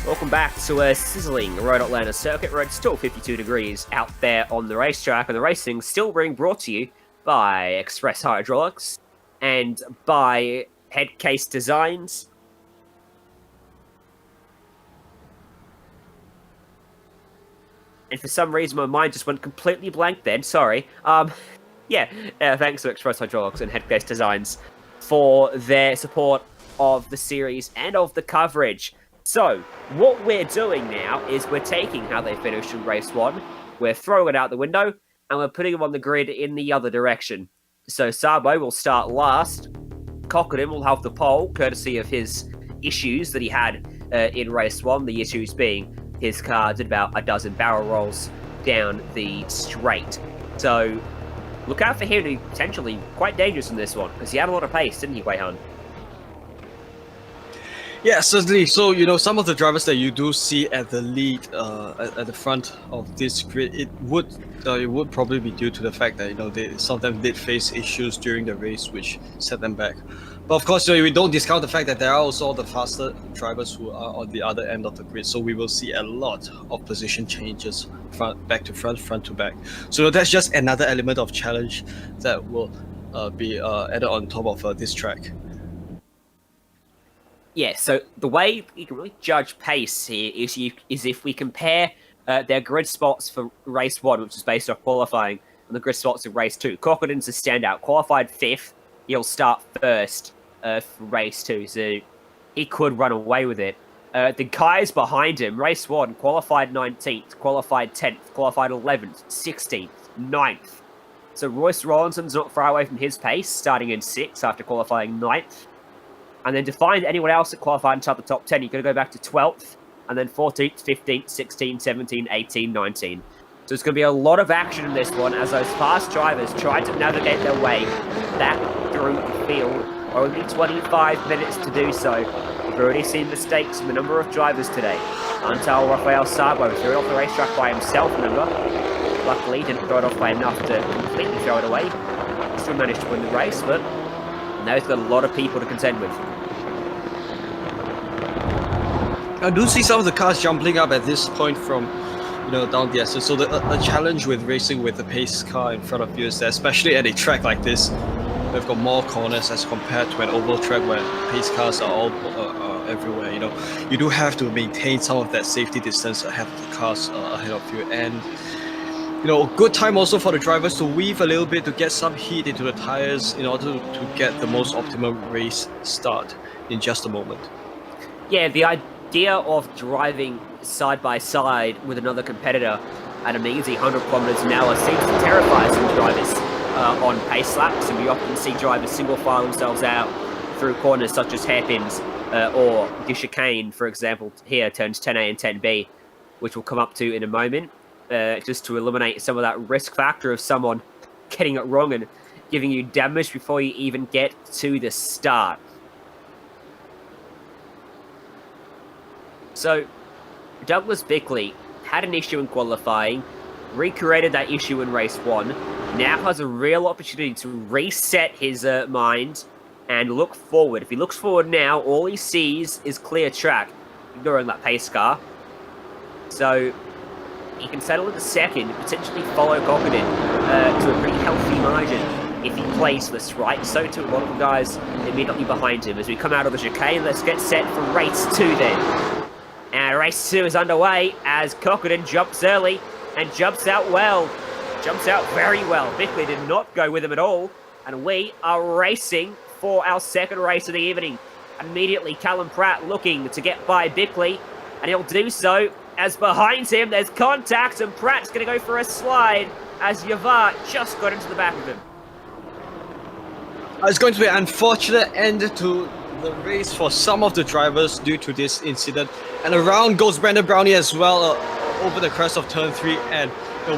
Welcome back to a sizzling Road Atlanta circuit road, still 52 degrees out there on the racetrack, and the racing still being brought to you by Express Hydraulics and by Headcase Designs. And for some reason, my mind just went completely blank then, sorry. Thanks to Express Hydraulics and Headcase Designs for their support of the series and of the coverage. So, what we're doing now is we're taking how they finished in race 1, we're throwing it out the window, and we're putting them on the grid in the other direction. So Sabo will start last, Cockadin will have the pole, courtesy of his issues that he had in race 1, the issues being his car did about a dozen barrel rolls down the straight. So, look out for him to be potentially quite dangerous in this one, because he had a lot of pace, didn't he, Wei-Han? Yeah, certainly. So, some of the drivers that you do see at the lead, at the front of this grid, it would probably be due to the fact that, some of them did face issues during the race, which set them back. But of course, we don't discount the fact that there are also all the faster drivers who are on the other end of the grid. So we will see a lot of position changes, back to front to back. So that's just another element of challenge that will be added on top of this track. Yeah, so the way you can really judge pace here is if we compare their grid spots for race 1, which is based off qualifying, and the grid spots of race 2. Cockadin's a standout. Qualified 5th, he'll start 1st for race 2, so he could run away with it. The guys behind him, race 1, qualified 19th, qualified 10th, qualified 11th, 16th, 9th. So Royce Rollinson's not far away from his pace, starting in 6th after qualifying 9th. And then to find anyone else that qualified inside the top 10, you've got to go back to 12th, and then 14th, 15th, 16th, 17th, 18th, 19th. So it's going to be a lot of action in this one as those fast drivers try to navigate their way back through the field. Only 25 minutes to do so. We've already seen mistakes from a number of drivers today. Until Rafael Sabo threw it off the racetrack by himself, remember? Luckily, didn't throw it off by enough to completely throw it away. Still managed to win the race, but now he's got a lot of people to contend with. I do see some of the cars jumping up at this point from, down the essence. So the challenge with racing with the pace car in front of you is that, especially at a track like this, we've got more corners as compared to an oval track where pace cars are all everywhere. You do have to maintain some of that safety distance ahead of the cars ahead of you, and good time also for the drivers to weave a little bit to get some heat into the tires in order to get the most optimal race start in just a moment. Yeah, the idea of driving side by side with another competitor at a measly 100 kilometers an hour seems to terrify some drivers on pace laps, and we often see drivers single file themselves out through corners such as hairpins or the chicane, for example, here turns 10A and 10B, which we'll come up to in a moment, just to eliminate some of that risk factor of someone getting it wrong and giving you damage before you even get to the start. So, Douglas Bickley had an issue in qualifying, recreated that issue in race 1, now has a real opportunity to reset his mind and look forward. If he looks forward now, all he sees is clear track, ignoring that pace car. So, he can settle into second and potentially follow Cockadin to a pretty healthy margin if he plays this right. So too a lot of the guys immediately behind him. As we come out of the chicane, let's get set for race 2 then. And race 2 is underway as Cockadin jumps early and jumps out well. Jumps out very well. Bickley did not go with him at all. And we are racing for our second race of the evening. Immediately, Calum Pratt looking to get by Bickley, and he'll do so as behind him there's contact, and Pratt's going to go for a slide as Yavar just got into the back of him. It's going to be an unfortunate end to the race for some of the drivers due to this incident. And around goes Brandon Brownie as well over the crest of turn 3. And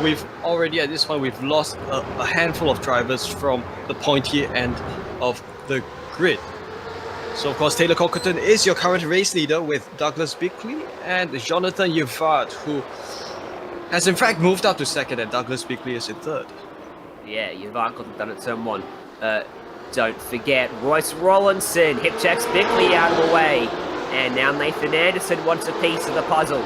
we've already, at this point, we've lost a handful of drivers from the pointy end of the grid. So, of course, Taylor Cockadin is your current race leader with Douglas Bickley and Jonathan Yvard, who has in fact moved up to second, and Douglas Bickley is in third. Yeah, Yvard got it done at turn 1. Don't forget, Royce Rollinson hip checks Bickley out of the way And now Nathan Anderson wants a piece of the puzzle.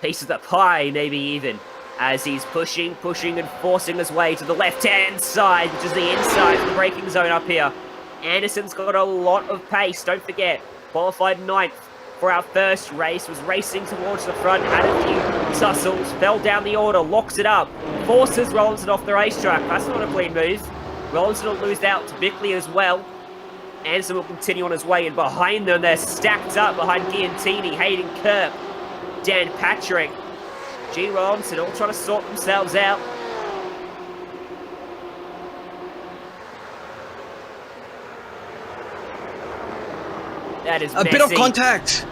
Piece of the pie, maybe even. As he's pushing and forcing his way to the left-hand side, which is the inside of the braking zone up here. Anderson's got a lot of pace, don't forget. Qualified 9th for our first race, was racing towards the front, had a few tussles, fell down the order, locks it up, forces Rollinson off the racetrack. That's not a clean move. Rollinson will lose out to Bickley as well. Anderson will continue on his way, and behind them, they're stacked up behind Guntini, Hayden Kirk, Dan Patrick, G. Rollinson, all trying to sort themselves out. That is messy. A bit of contact.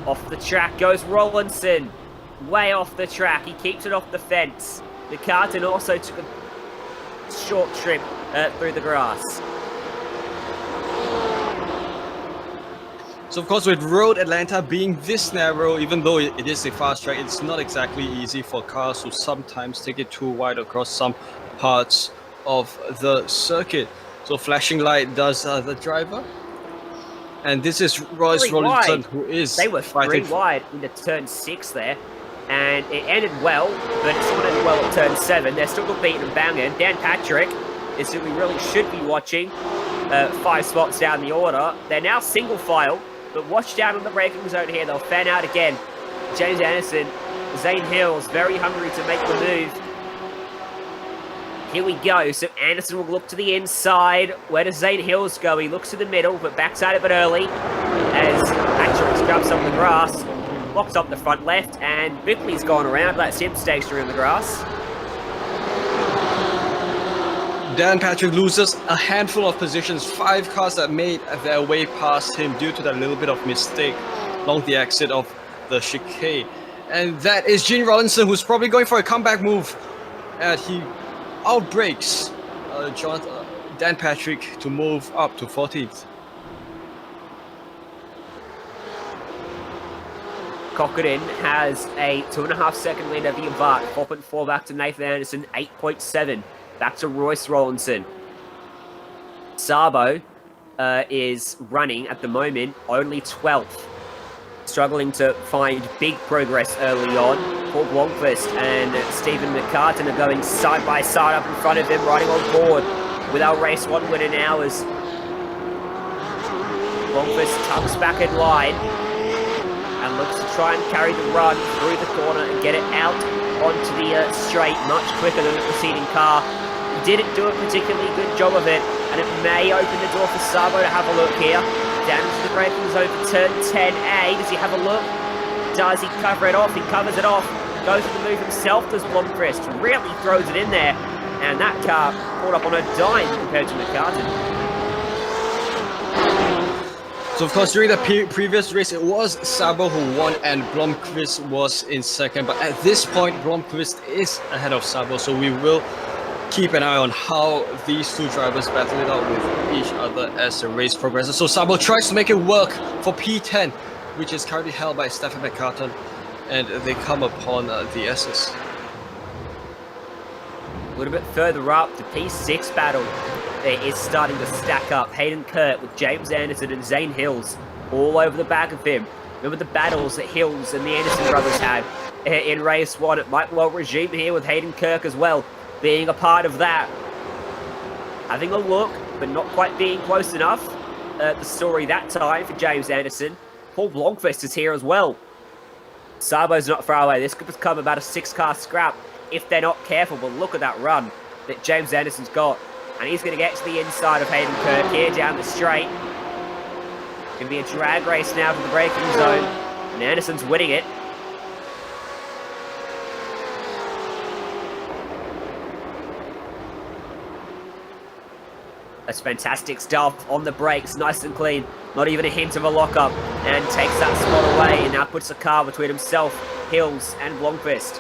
Off the track goes Rollinson. Way off the track. He keeps it off the fence. The carton also took a short trip through the grass. So of course, with Road Atlanta being this narrow, even though it is a fast track, it's not exactly easy for cars to sometimes take it too wide across some parts of the circuit. So flashing light does the driver. And this is Royce Rollinson, who is They were three wide into turn 6 there. And it ended well, but it still ended well at turn 7. They're still beating and banging. Dan Patrick is who we really should be watching. 5 spots down the order. They're now single file, but watch down on the braking zone here. They'll fan out again. James Anderson, Zane Hills, very hungry to make the move. Here we go. So Anderson will look to the inside. Where does Zane Hills go? He looks to the middle, but backs out a bit early as Patrick scrubs up the grass, locks up the front left, and Bickley's gone around. That's him stationary in the grass. Dan Patrick loses a handful of positions. 5 cars that made their way past him due to that little bit of mistake along the exit of the chicane. And that is Gene Rollinson, who's probably going for a comeback move. And he outbreaks Dan Patrick to move up to 14th. Cockadin has a 2.5 second lead over Bart. 4.4 back to Nathan Anderson. 8.7 back to Royce Rollinson. Sabo is running at the moment only 12th. Struggling to find big progress early on. Paul Blomqvist and Stephen McCartan are going side by side up in front of him, riding on board with our race 1 winner now as Blomqvist tucks back in line and looks to try and carry the run through the corner and get it out onto the straight much quicker than the preceding car. He didn't do a particularly good job of it, and it may open the door for Sabo to have a look here. Down into the braking zone for turn 10A. Does he have a look? Does he cover it off? He covers it off. Goes for the move himself, does Blomqvist. Really throws it in there. And that car caught up on a dime compared to McCartan. So of course, during the previous race, it was Sabo who won and Blomqvist was in second. But at this point, Blomqvist is ahead of Sabo, so we will keep an eye on how these two drivers battle it out with each other as the race progresses. So Sabo tries to make it work for P10, which is currently held by Stephen McCartan, and they come upon the S's. A little bit further up, the P6 battle is starting to stack up. Hayden Kurt with James Anderson and Zane Hills all over the back of him. Remember the battles that Hills and the Anderson brothers had in race 1. It might well resume here with Hayden Kirk as well being a part of that. Having a look, but not quite being close enough. The story that time for James Anderson. Paul Blomqvist is here as well. Sabo's not far away. This could become about a 6-car scrap if they're not careful, but look at that run that James Anderson's got. And he's going to get to the inside of Hayden Kirk here down the straight. Going to be a drag race now to the braking zone. And Anderson's winning it. That's fantastic stuff on the brakes, nice and clean. Not even a hint of a lockup. And takes that spot away and now puts a car between himself, Hills and Blomqvist.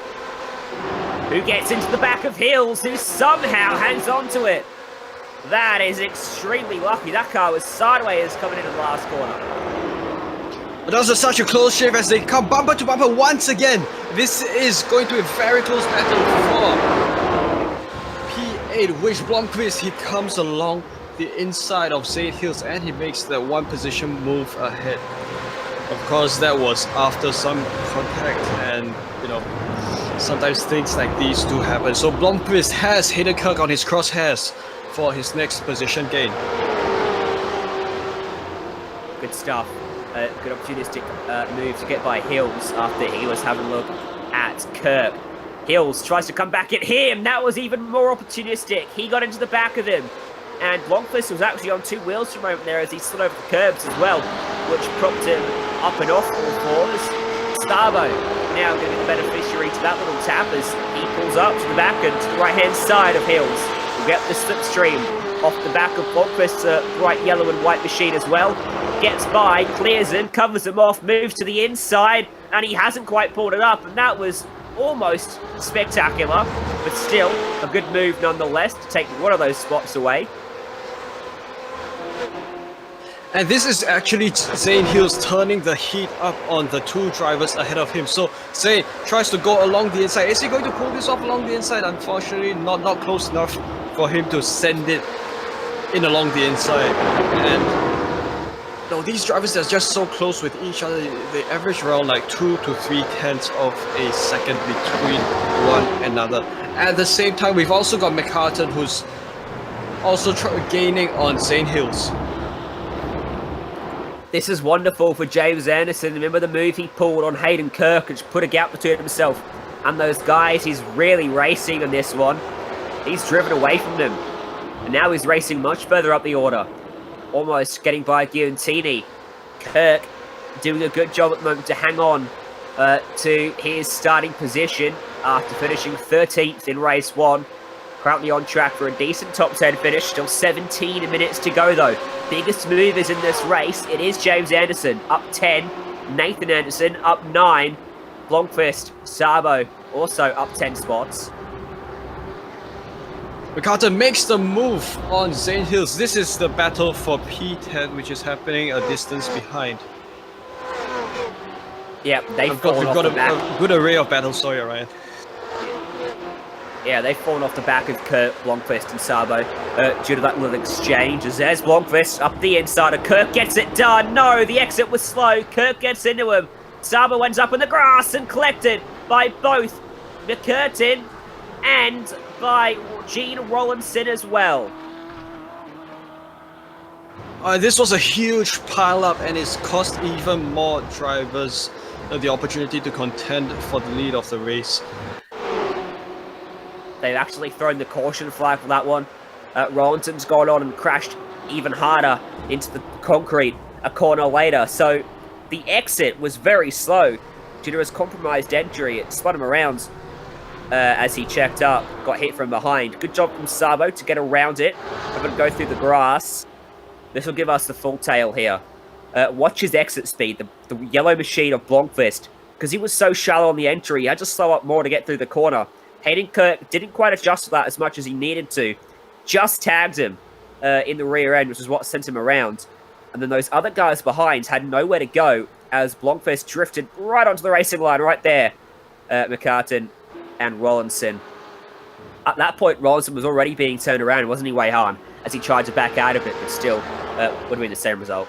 Who gets into the back of Hills, who somehow hangs on to it. That is extremely lucky. That car was sideways coming into the last corner. But also such a close shave as they come bumper to bumper once again. This is going to be a very close battle for P8, which Blomqvist, he comes along the inside of St. Hills, and he makes that one position move ahead. Of course, that was after some contact, and you know, sometimes things like these do happen. So Blomqvist has Heidenkirk on his crosshairs for his next position gain. Good stuff. Good opportunistic move to get by Hills after he was having a look at Kirk. Hills tries to come back at him. That was even more opportunistic. He got into the back of him. And Blomqvist was actually on two wheels for a moment there as he slid over the curbs as well, which propped him up and off all fours. Starbo now going to be the beneficiary to that little tap as he pulls up to the back and to the right-hand side of Hills. We'll get the slipstream off the back of Blomqvist's bright yellow and white machine as well. Gets by, clears him, covers him off, moves to the inside, and he hasn't quite pulled it up, and that was almost spectacular, but still a good move nonetheless to take one of those spots away. And this is actually Zane Hills turning the heat up on the two drivers ahead of him. So Zane tries to go along the inside. Is he going to pull this off along the inside? Unfortunately, not close enough for him to send it in along the inside. And no, these drivers are just so close with each other. They average around like 2 to 3 tenths of a second between one another. At the same time, we've also got McCartan, who's also gaining on Zane Hills. This is wonderful for James Anderson. Remember the move he pulled on Heidenkirk and just put a gap between himself and those guys. He's really racing on this one. He's driven away from them. And now he's racing much further up the order. Almost getting by Guntini. Kirk doing a good job at the moment to hang on to his starting position after finishing 13th in race 1. Currently on track for a decent top 10 finish. Still 17 minutes to go though. Biggest movers in this race, it is James Anderson up 10. Nathan Anderson up 9. Blomqvist, Sabo also up 10 spots. McCartan makes the move on Zane Hills. This is the battle for P10, which is happening a distance behind. Yeah, they've fallen off the back. A good array of battles, sorry, Ryan. Yeah, they've fallen off the back of Kirk, Blomqvist and Sabo due to that little exchange. As there's Blomqvist up the inside of Kirk, gets it done. No, the exit was slow. Kirk gets into him. Sabo ends up in the grass and collected by both McCurtain and by Gene Rollinson as well. This was a huge pile-up, and it's cost even more drivers the opportunity to contend for the lead of the race. They've actually thrown the caution flag for that one. Rollinson's gone on and crashed even harder into the concrete a corner later. So the exit was very slow due to his compromised entry. It spun him around as he checked up, got hit from behind. Good job from Sabo to get around it. I'm going to go through the grass. This will give us the full tail here. Watch his exit speed, the yellow machine of Blomqvist. Because he was so shallow on the entry, he had to slow up more to get through the corner. Heidenkirk didn't quite adjust to that as much as he needed to. Just tagged him in the rear end, which is what sent him around. And then those other guys behind had nowhere to go as Blomqvist drifted right onto the racing line right there. McCartan and Rollinson. At that point, Rollinson was already being turned around, wasn't he, Wei Han, as he tried to back out of it, but still would have been the same result.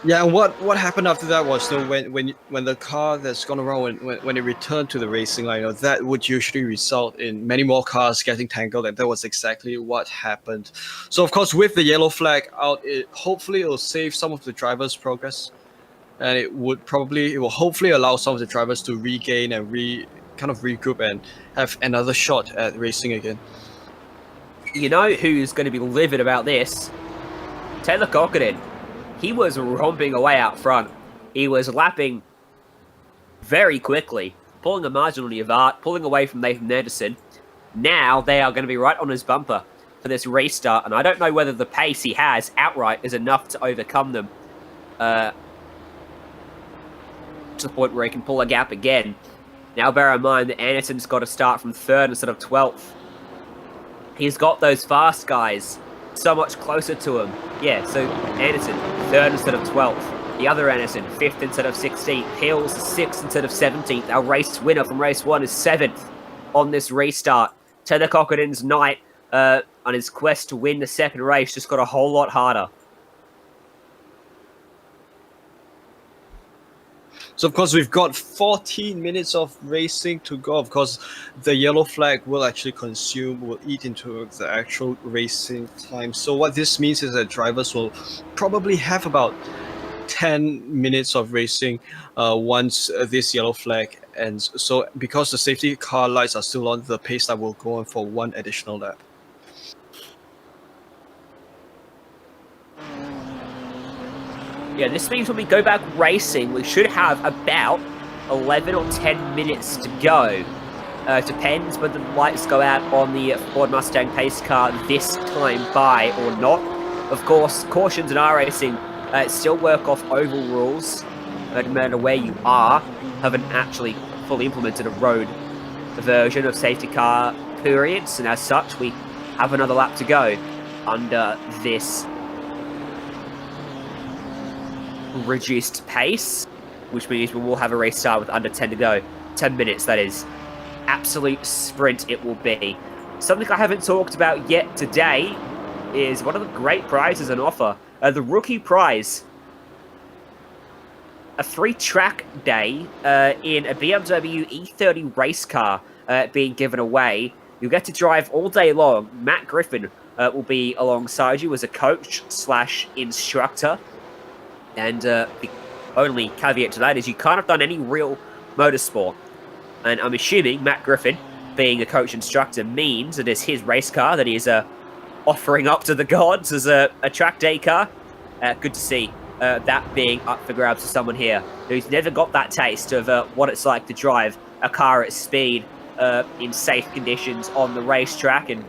Yeah, and what happened after that was when the car that's gone around when it returned to the racing line, that would usually result in many more cars getting tangled, and that was exactly what happened. So of course, with the yellow flag out, hopefully it will save some of the drivers' progress, and it will hopefully allow some of the drivers to regain and kind of regroup and have another shot at racing again. You know who's going to be livid about this? Taylor Cockerdin. He was romping away out front. He was lapping very quickly, pulling a margin on Yvart, pulling away from Nathan Anderson. Now they are going to be right on his bumper for this restart, and I don't know whether the pace he has outright is enough to overcome them to the point where he can pull a gap again. Now bear in mind that Anderson's got to start from 3rd instead of 12th. He's got those fast guys so much closer to him. Yeah, so Anderson, 3rd instead of 12th. The other Anderson, 5th instead of 16th. Hills, 6th instead of 17th. Our race winner from race 1 is 7th on this restart. Taylor Cockerdin's night on his quest to win the second race just got a whole lot harder. So, of course, we've got 14 minutes of racing to go. Of course, the yellow flag will actually will eat into the actual racing time. So what this means is that drivers will probably have about 10 minutes of racing once this yellow flag ends. So because the safety car lights are still on, the pace lap will go on for one additional lap. Yeah, this means when we go back racing, we should have about 11 or 10 minutes to go. Depends whether the lights go out on the Ford Mustang pace car this time by or not. Of course, cautions in iRacing still work off oval rules. No matter where you are, haven't actually fully implemented a road version of safety car periods, and as such, we have another lap to go under this reduced pace, which means we will have a restart with under 10 to go. 10 minutes, that is. Absolute sprint it will be. Something I haven't talked about yet today is one of the great prizes on offer. The rookie prize. A free track day in a BMW E30 race car being given away. You'll get to drive all day long. Matt Griffin will be alongside you as a coach/instructor. And the only caveat to that is you can't have done any real motorsport. And I'm assuming Matt Griffin, being a coach instructor, means it is his race car that he is offering up to the gods as a track day car. Good to see that being up for grabs for someone here who's never got that taste of what it's like to drive a car at speed in safe conditions on the racetrack. And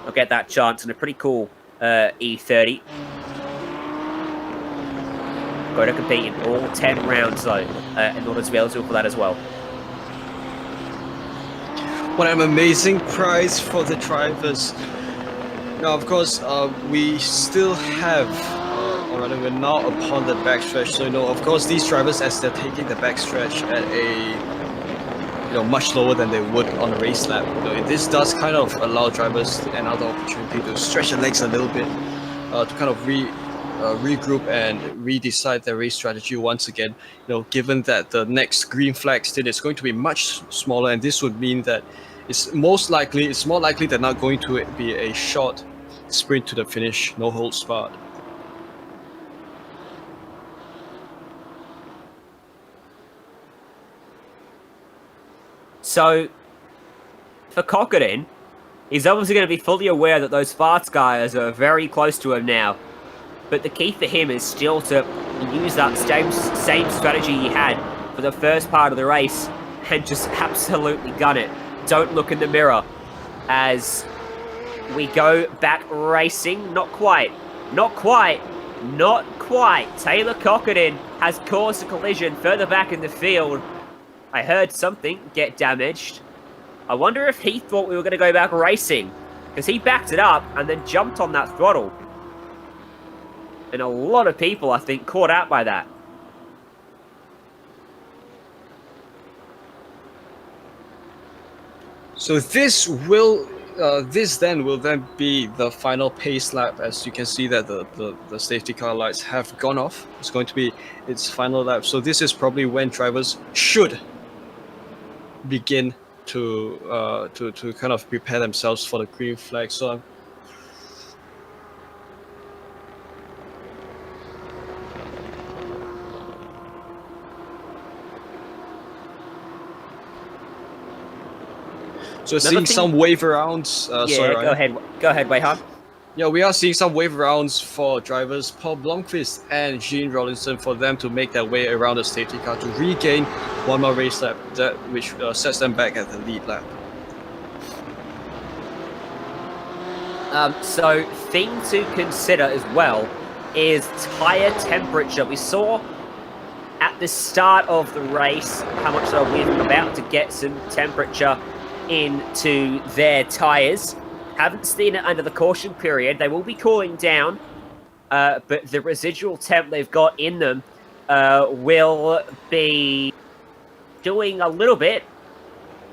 I'll get that chance in a pretty cool E30. Got to compete in all 10 rounds, though, in order to be eligible for that as well. What an amazing prize for the drivers. Now, of course, we still have, or rather, we're now upon the backstretch. So, of course, these drivers, as they're taking the backstretch at a, much lower than they would on a race lap, this does kind of allow drivers another opportunity to stretch their legs a little bit, to kind of regroup and redecide their race strategy once again. Given that the next green flag stint is going to be much smaller, and this would mean that it's more likely than not going to be a short sprint to the finish, no holds barred. So, for Chicane, he's obviously going to be fully aware that those fast guys are very close to him now. But the key for him is still to use that same strategy he had for the first part of the race and just absolutely gun it. Don't look in the mirror as we go back racing. Not quite. Taylor Chicane has caused a collision further back in the field. I heard something get damaged. I wonder if he thought we were going to go back racing, because he backed it up and then jumped on that throttle. And a lot of people, I think, caught out by that. So this then will be the final pace lap. As you can see that the safety car lights have gone off. It's going to be its final lap. So this is probably when drivers should begin to kind of prepare themselves for the green flag. So seeing some wave rounds. Go ahead, Wayhan. Yeah, we are seeing some wave rounds for drivers Paul Blomqvist and Gene Rollinson for them to make their way around the safety car to regain one more race lap, which sets them back at the lead lap. So, thing to consider as well is tyre temperature. We saw at the start of the race how much we're about to get some temperature into their tyres. Haven't seen it under the caution period. They will be cooling down, but the residual temp they've got in them will be doing a little bit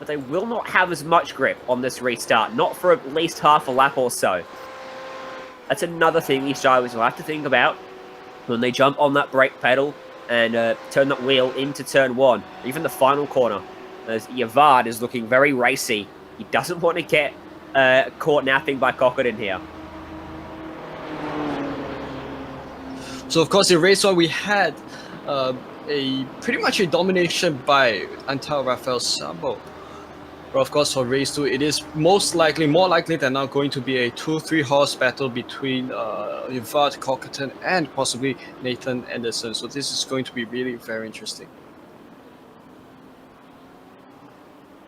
but they will not have as much grip on this restart, not for at least half a lap or so. That's another thing these drivers will have to think about when they jump on that brake pedal and turn that wheel into turn 1, even the final corner, as Yavad is looking very racy. He doesn't want to get caught napping by Cockett here. So of course in Raceway we had pretty much a domination by Untitled Rafael Sabo. But of course for race 2 it is more likely than not going to be a 2-3 horse battle between Yvad Cockerton and possibly Nathan Anderson. So this is going to be really very interesting.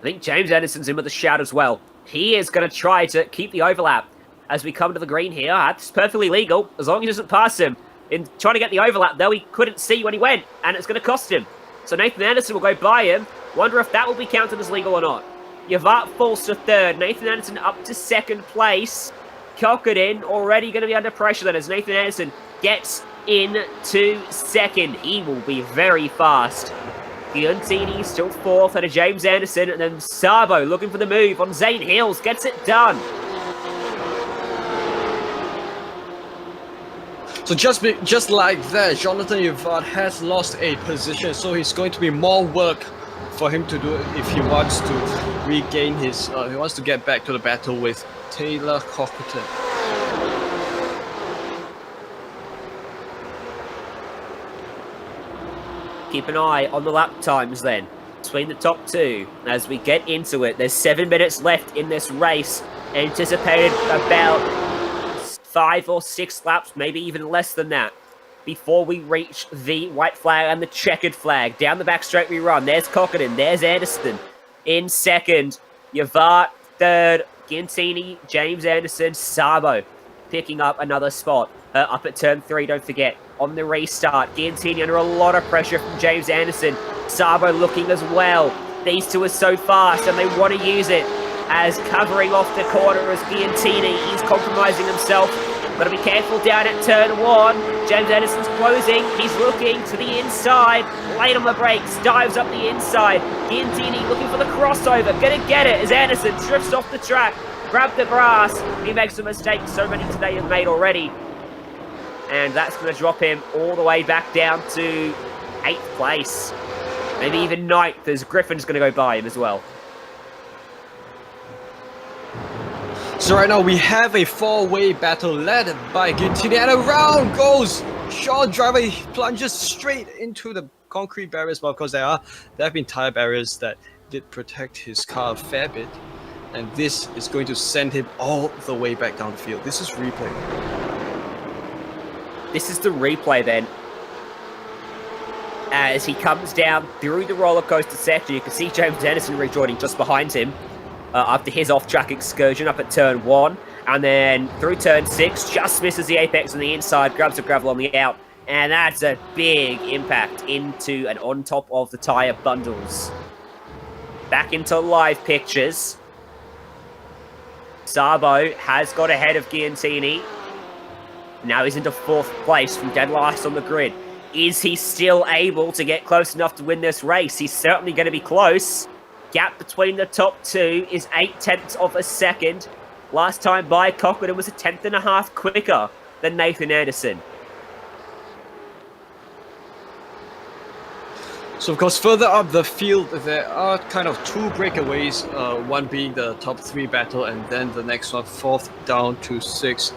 I think James Anderson's in with a shout as well. He is going to try to keep the overlap as we come to the green here. That's perfectly legal as long as he doesn't pass him. In trying to get the overlap, though, he couldn't see when he went, and it's going to cost him. So Nathan Anderson will go by him. Wonder if that will be counted as legal or not. Yvat falls to 3rd. Nathan Anderson up to 2nd place. Cockett already going to be under pressure then as Nathan Anderson gets into 2nd. He will be very fast. Guntini still 4th, and a James Anderson, and then Sabo looking for the move on Zane Hills, gets it done. So just like that, Jonathan Yvad has lost a position, so it's going to be more work for him to do if he wants to regain his, he wants to get back to the battle with Taylor Cockerton. Keep an eye on the lap times then between the top 2 as we get into it. There's 7 minutes left in this race, anticipated about 5 or 6 laps, maybe even less than that, before we reach the white flag and the checkered flag. Down the back straight we run. There's Cockett, there's Anderson in 2nd, Yvat 3rd, Guntini, James Anderson, Sabo picking up another spot. Up at turn 3, don't forget, on the restart. Guntini under a lot of pressure from James Anderson. Sabo looking as well. These two are so fast and they want to use it as covering off the corner as Guntini. He's compromising himself. Got to be careful down at turn 1. James Anderson's closing. He's looking to the inside. Late on the brakes. Dives up the inside. Guntini looking for the crossover. Gonna get it as Anderson drifts off the track. Grab the grass. He makes a mistake. So many today have made already. And that's going to drop him all the way back down to 8th place. Maybe even 9th as Griffin's going to go by him as well. So right now we have a 4-way battle led by Guntini, and around goes Sean Driver. He plunges straight into the concrete barriers, but of course there have been tire barriers that did protect his car a fair bit, and this is going to send him all the way back down the field. This is replay. This is the replay then. As he comes down through the roller coaster section, you can see James Anderson rejoining just behind him after his off-track excursion up at turn 1. And then through turn 6, just misses the apex on the inside, grabs the gravel on the out. And that's a big impact into and on top of the tyre bundles. Back into live pictures. Sabo has got ahead of Guntini. Now he's into 4th place from dead last on the grid. Is he still able to get close enough to win this race? He's certainly going to be close. Gap between the top 2 is 0.8 of a second. Last time by, Cockett was a 1/10.5 quicker than Nathan Anderson. So of course further up the field there are kind of 2 breakaways, one being the top 3 battle and then the next one 4th down to 6.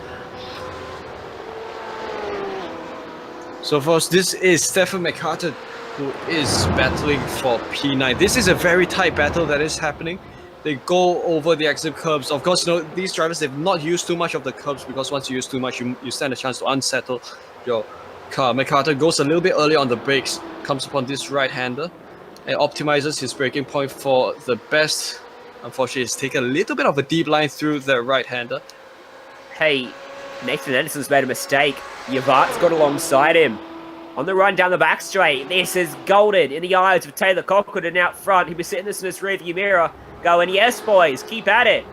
So of course this is Stefan McCartan who is battling for P9. This is a very tight battle that is happening. They go over the exit curbs. Of course, you know, these drivers, they've not used too much of the curbs because once you use too much, you stand a chance to unsettle your car. McCartan goes a little bit early on the brakes, comes upon this right-hander and optimizes his braking point for the best. Unfortunately, he's taken a little bit of a deep line through the right-hander. Hey, Nathan Anderson's made a mistake. Yvart's got alongside him. On the run down the back straight, this is golden in the eyes of Taylor Cockett out front. He'll be sitting this in his rearview mirror going, yes, boys, keep at it.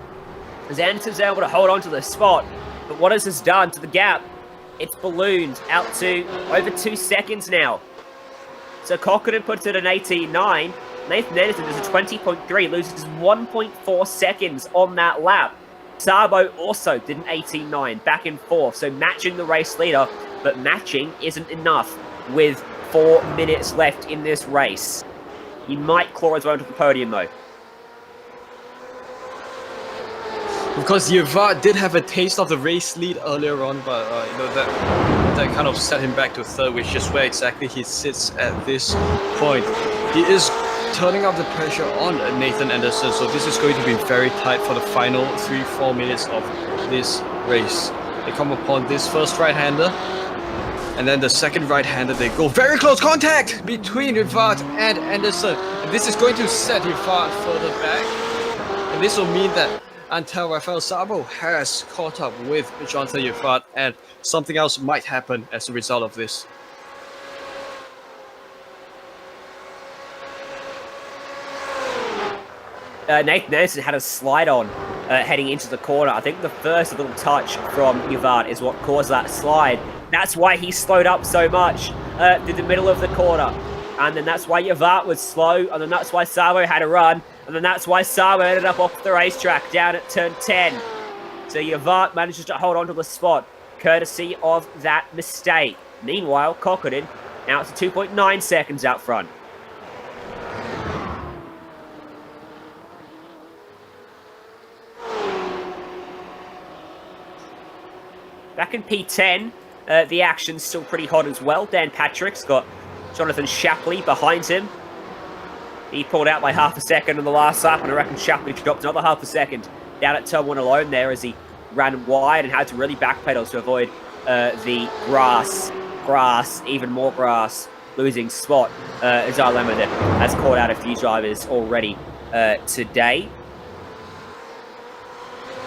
As Anderson's able to hold on to the spot. But what has this done to the gap? It's ballooned out to over 2 seconds now. So Cockett puts it at 18.9. Nathan Anderson does a 20.3, loses 1.4 seconds on that lap. Sabo also did an 18.9, back and forth, so matching the race leader, but matching isn't enough with 4 minutes left in this race. He might claw his way onto the podium, though. Because Yvart did have a taste of the race lead earlier on, but that kind of set him back to third, which is where exactly he sits at this point. He is turning up the pressure on Nathan Anderson, so this is going to be very tight for the final 3-4 minutes of this race. They come upon this first right-hander, and then the second right-hander. They go very close contact between Yvart and Anderson, and this is going to set Yvart further back, and this will mean that until Rafael Sabo has caught up with Jonathan Yvart, and something else might happen as a result of this. Nathan Anderson had a slide on heading into the corner. I think the first little touch from Yvart is what caused that slide. That's why he slowed up so much through the middle of the corner. And then that's why Yvart was slow, and then that's why Sabo had a run, and then that's why Sabo ended up off the racetrack down at turn 10. So Yvart manages to hold on to the spot, courtesy of that mistake. Meanwhile, Cockerdin now it's 2.9 seconds out front. Back in P10, the action's still pretty hot as well. Dan Patrick's got Jonathan Shapley behind him. He pulled out by half a second in the last lap, and I reckon Shapley dropped another half a second down at turn 1 alone there as he ran wide and had to really backpedal to avoid the grass, even more grass, losing spot. Zarlema that has caught out a few drivers already today.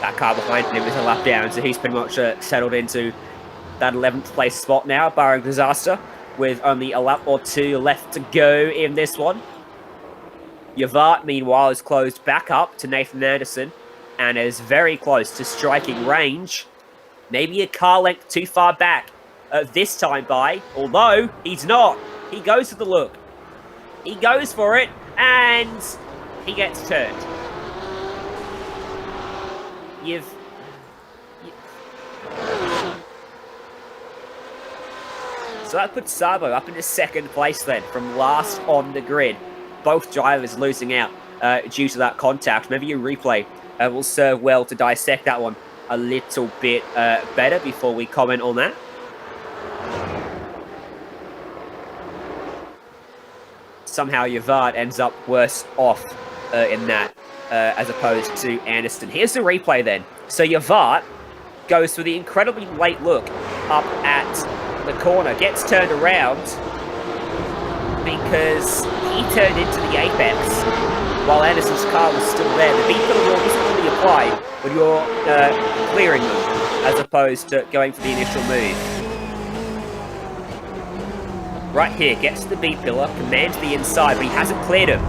That car behind him is a lap down, so he's pretty much settled into that 11th place spot now, barring disaster, with only a lap or two left to go in this one. Yvart, meanwhile, is closed back up to Nathan Anderson and is very close to striking range. Maybe a car length too far back this time by, although he's not. He goes for the look. He goes for it, and he gets turned. So that puts Sabo up into second place then, from last on the grid. Both drivers losing out due to that contact. Maybe a replay will serve well to dissect that one a little bit better before we comment on that. Somehow Yvart ends up worse off in that as opposed to Anderson. Here's the replay then. So Yvart goes for the incredibly late look up at the corner, gets turned around because he turned into the apex while Anderson's car was still there. The beat for the rule isn't really applied when you're clearing them as opposed to going for the initial move. Right here, gets to the beat pillar, commands the inside, but he hasn't cleared him.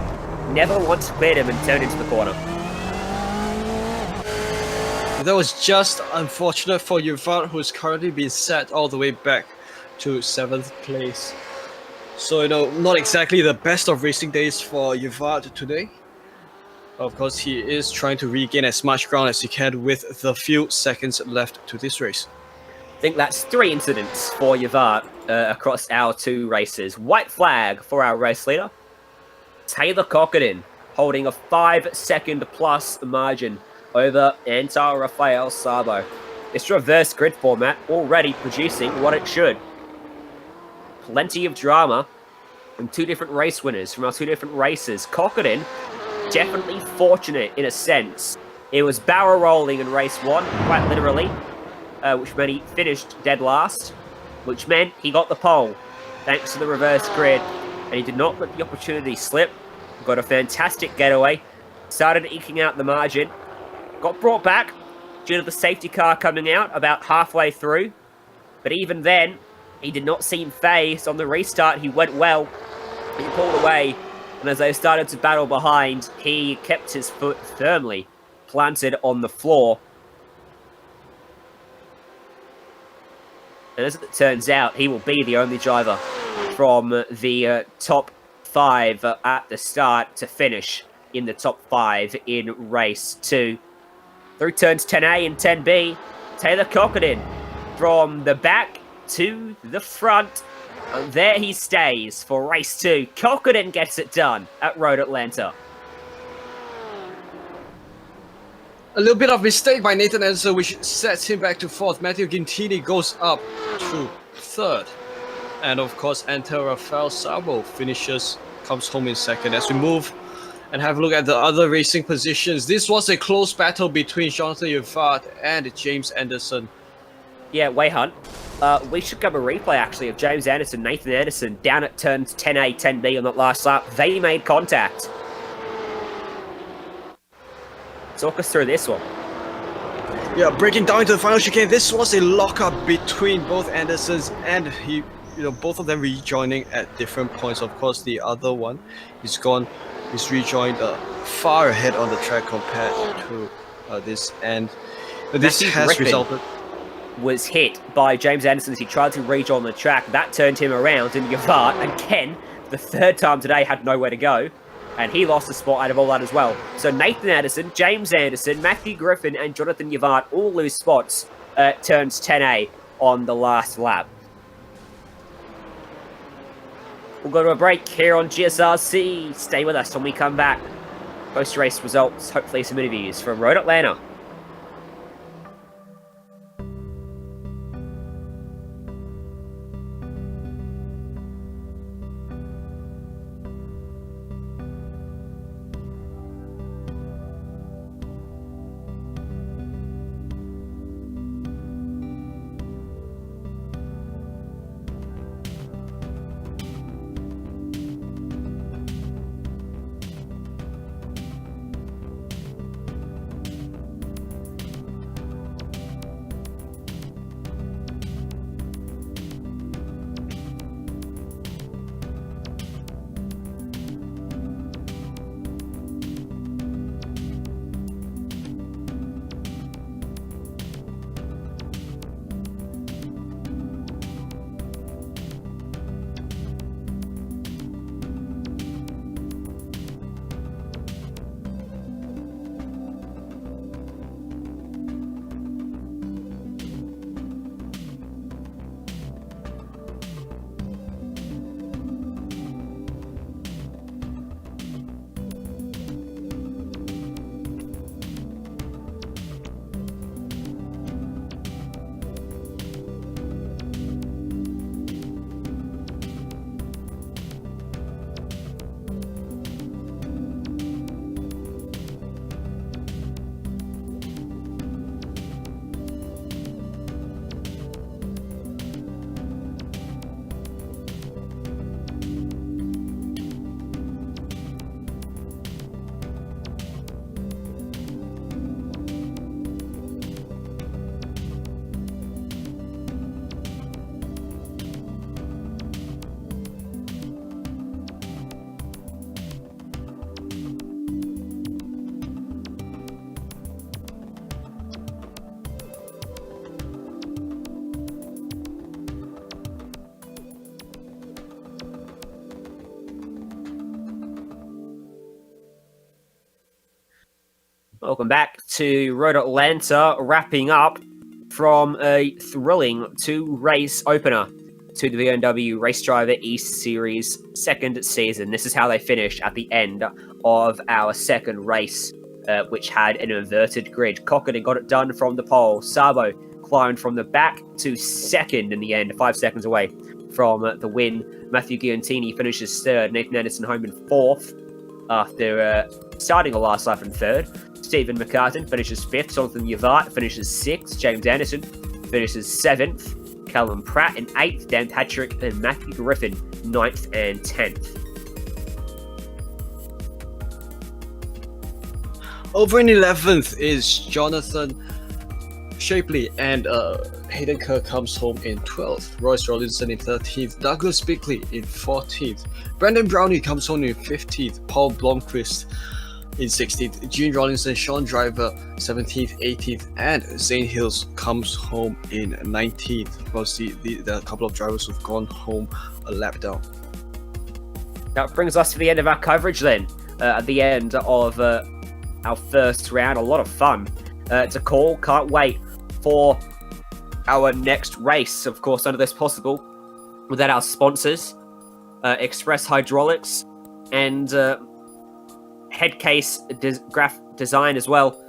Never once cleared him and turned into the corner. That was just unfortunate for Yvart, who's currently been set all the way back to 7th place. So, not exactly the best of racing days for Yvart today. Of course, he is trying to regain as much ground as he can with the few seconds left to this race. I think that's 3 incidents for Yvart across our 2 races. White flag for our race leader, Taylor Cockerdin, holding a 5-second plus margin over Rafael Sabo. This reverse grid format already producing what it should. Plenty of drama from 2 different race winners from our 2 different races. Cockerdin, definitely fortunate in a sense. It was barrel rolling in race 1, quite literally, which meant he finished dead last, which meant he got the pole, thanks to the reverse grid, and he did not let the opportunity slip. Got a fantastic getaway, started eking out the margin, got brought back due to the safety car coming out about halfway through, but even then, he did not seem phased. On the restart, he went well, he pulled away, and as they started to battle behind, he kept his foot firmly planted on the floor. And as it turns out, he will be the only driver from the top 5 at the start to finish in the top 5 in race 2. Through turns 10A and 10B, Taylor Cockerdin from the back to the front. And there he stays for race 2. Cockerdin gets it done at Road Atlanta. A little bit of mistake by Nathan Anderson, which sets him back to 4th. Matthew Guntini goes up to 3rd. And of course, enter Rafael Sabo comes home in 2nd. As we move and have a look at the other racing positions, this was a close battle between Jonathan Yvart and James Anderson. Yeah, Way Hunt. We should cover a replay, actually, of James Anderson, Nathan Anderson, down at turns 10A, 10B on that last lap. They made contact. Talk us through this one. Yeah, breaking down into the final chicane, this was a lockup between both Andersons, and both of them rejoining at different points. Of course, the other one is rejoined far ahead on the track compared to this, and this has resulted. Was hit by James Anderson as he tried to rejoin the track. That turned him around, and Yvart, again, the 3rd time today, had nowhere to go, and he lost the spot out of all that as well. So Nathan Anderson, James Anderson, Matthew Griffin, and Jonathan Yvart all lose spots at turns 10A on the last lap. We'll go to a break here on Gsrc. Stay with us when we come back. Post-race results, hopefully some interviews from Road Atlanta. Welcome back to Road Atlanta, wrapping up from a thrilling 2-race opener to the BMW Race Driver Eseries second season. This is how they finished at the end of our second race, which had an inverted grid. Cockerdin got it done from the pole. Sabo climbed from the back to second in the end, 5 seconds away from the win. Matthew Guntini finishes third. Nathan Anderson home in fourth after starting the last lap in third. Stephen McCartan finishes 5th. Jonathan Yvart finishes 6th. James Anderson finishes 7th. Calum Pratt in 8th. Dan Patrick and Matthew Griffin 9th and 10th. Over in 11th is Jonathan Shapley, and Hayden Kerr comes home in 12th. Royce Rollinson in 13th. Douglas Bickley in 14th. Brandon Brownie comes home in 15th. Paul Blomqvist in 16th. Gene Rollinson, Sean Driver 17th, 18th, and Zane Hills comes home in 19th. Of course, there are a couple of drivers who've gone home a lap down. That brings us to the end of our coverage then. At the end of our first round, a lot of fun to call. Can't wait for our next race. Of course, none of this possible without our sponsors, Express Hydraulics and Headcase Design as well,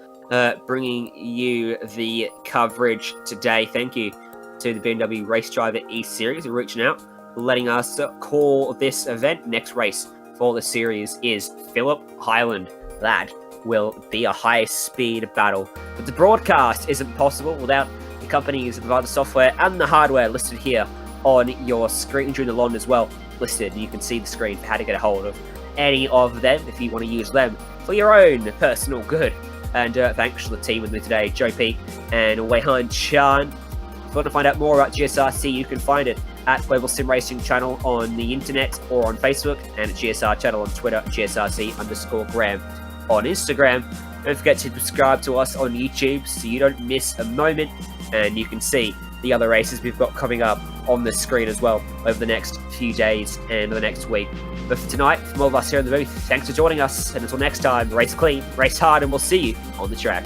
bringing you the coverage today. Thank you to the BMW race driver Eseries for reaching out, letting us call this event. Next race for the series is Phillip Highland. That will be a high-speed battle. But the broadcast isn't possible without the companies that provide the software and the hardware listed here on your screen during the lawn as well. Listed, you can see the screen for how to get a hold of any of them if you want to use them for your own personal good. And thanks to the team with me today, Joe P and Weihan Chan. If you want to find out more about GSRC, you can find it at Global SimRacing Channel on the internet or on Facebook, and at GSR Channel on Twitter, GSRC_Graham on Instagram. Don't forget to subscribe to us on YouTube so you don't miss a moment, and you can see the other races we've got coming up on the screen as well over the next few days and the next week. But for tonight, from all of us here in the booth, thanks for joining us, and until next time, race clean, race hard, and we'll see you on the track.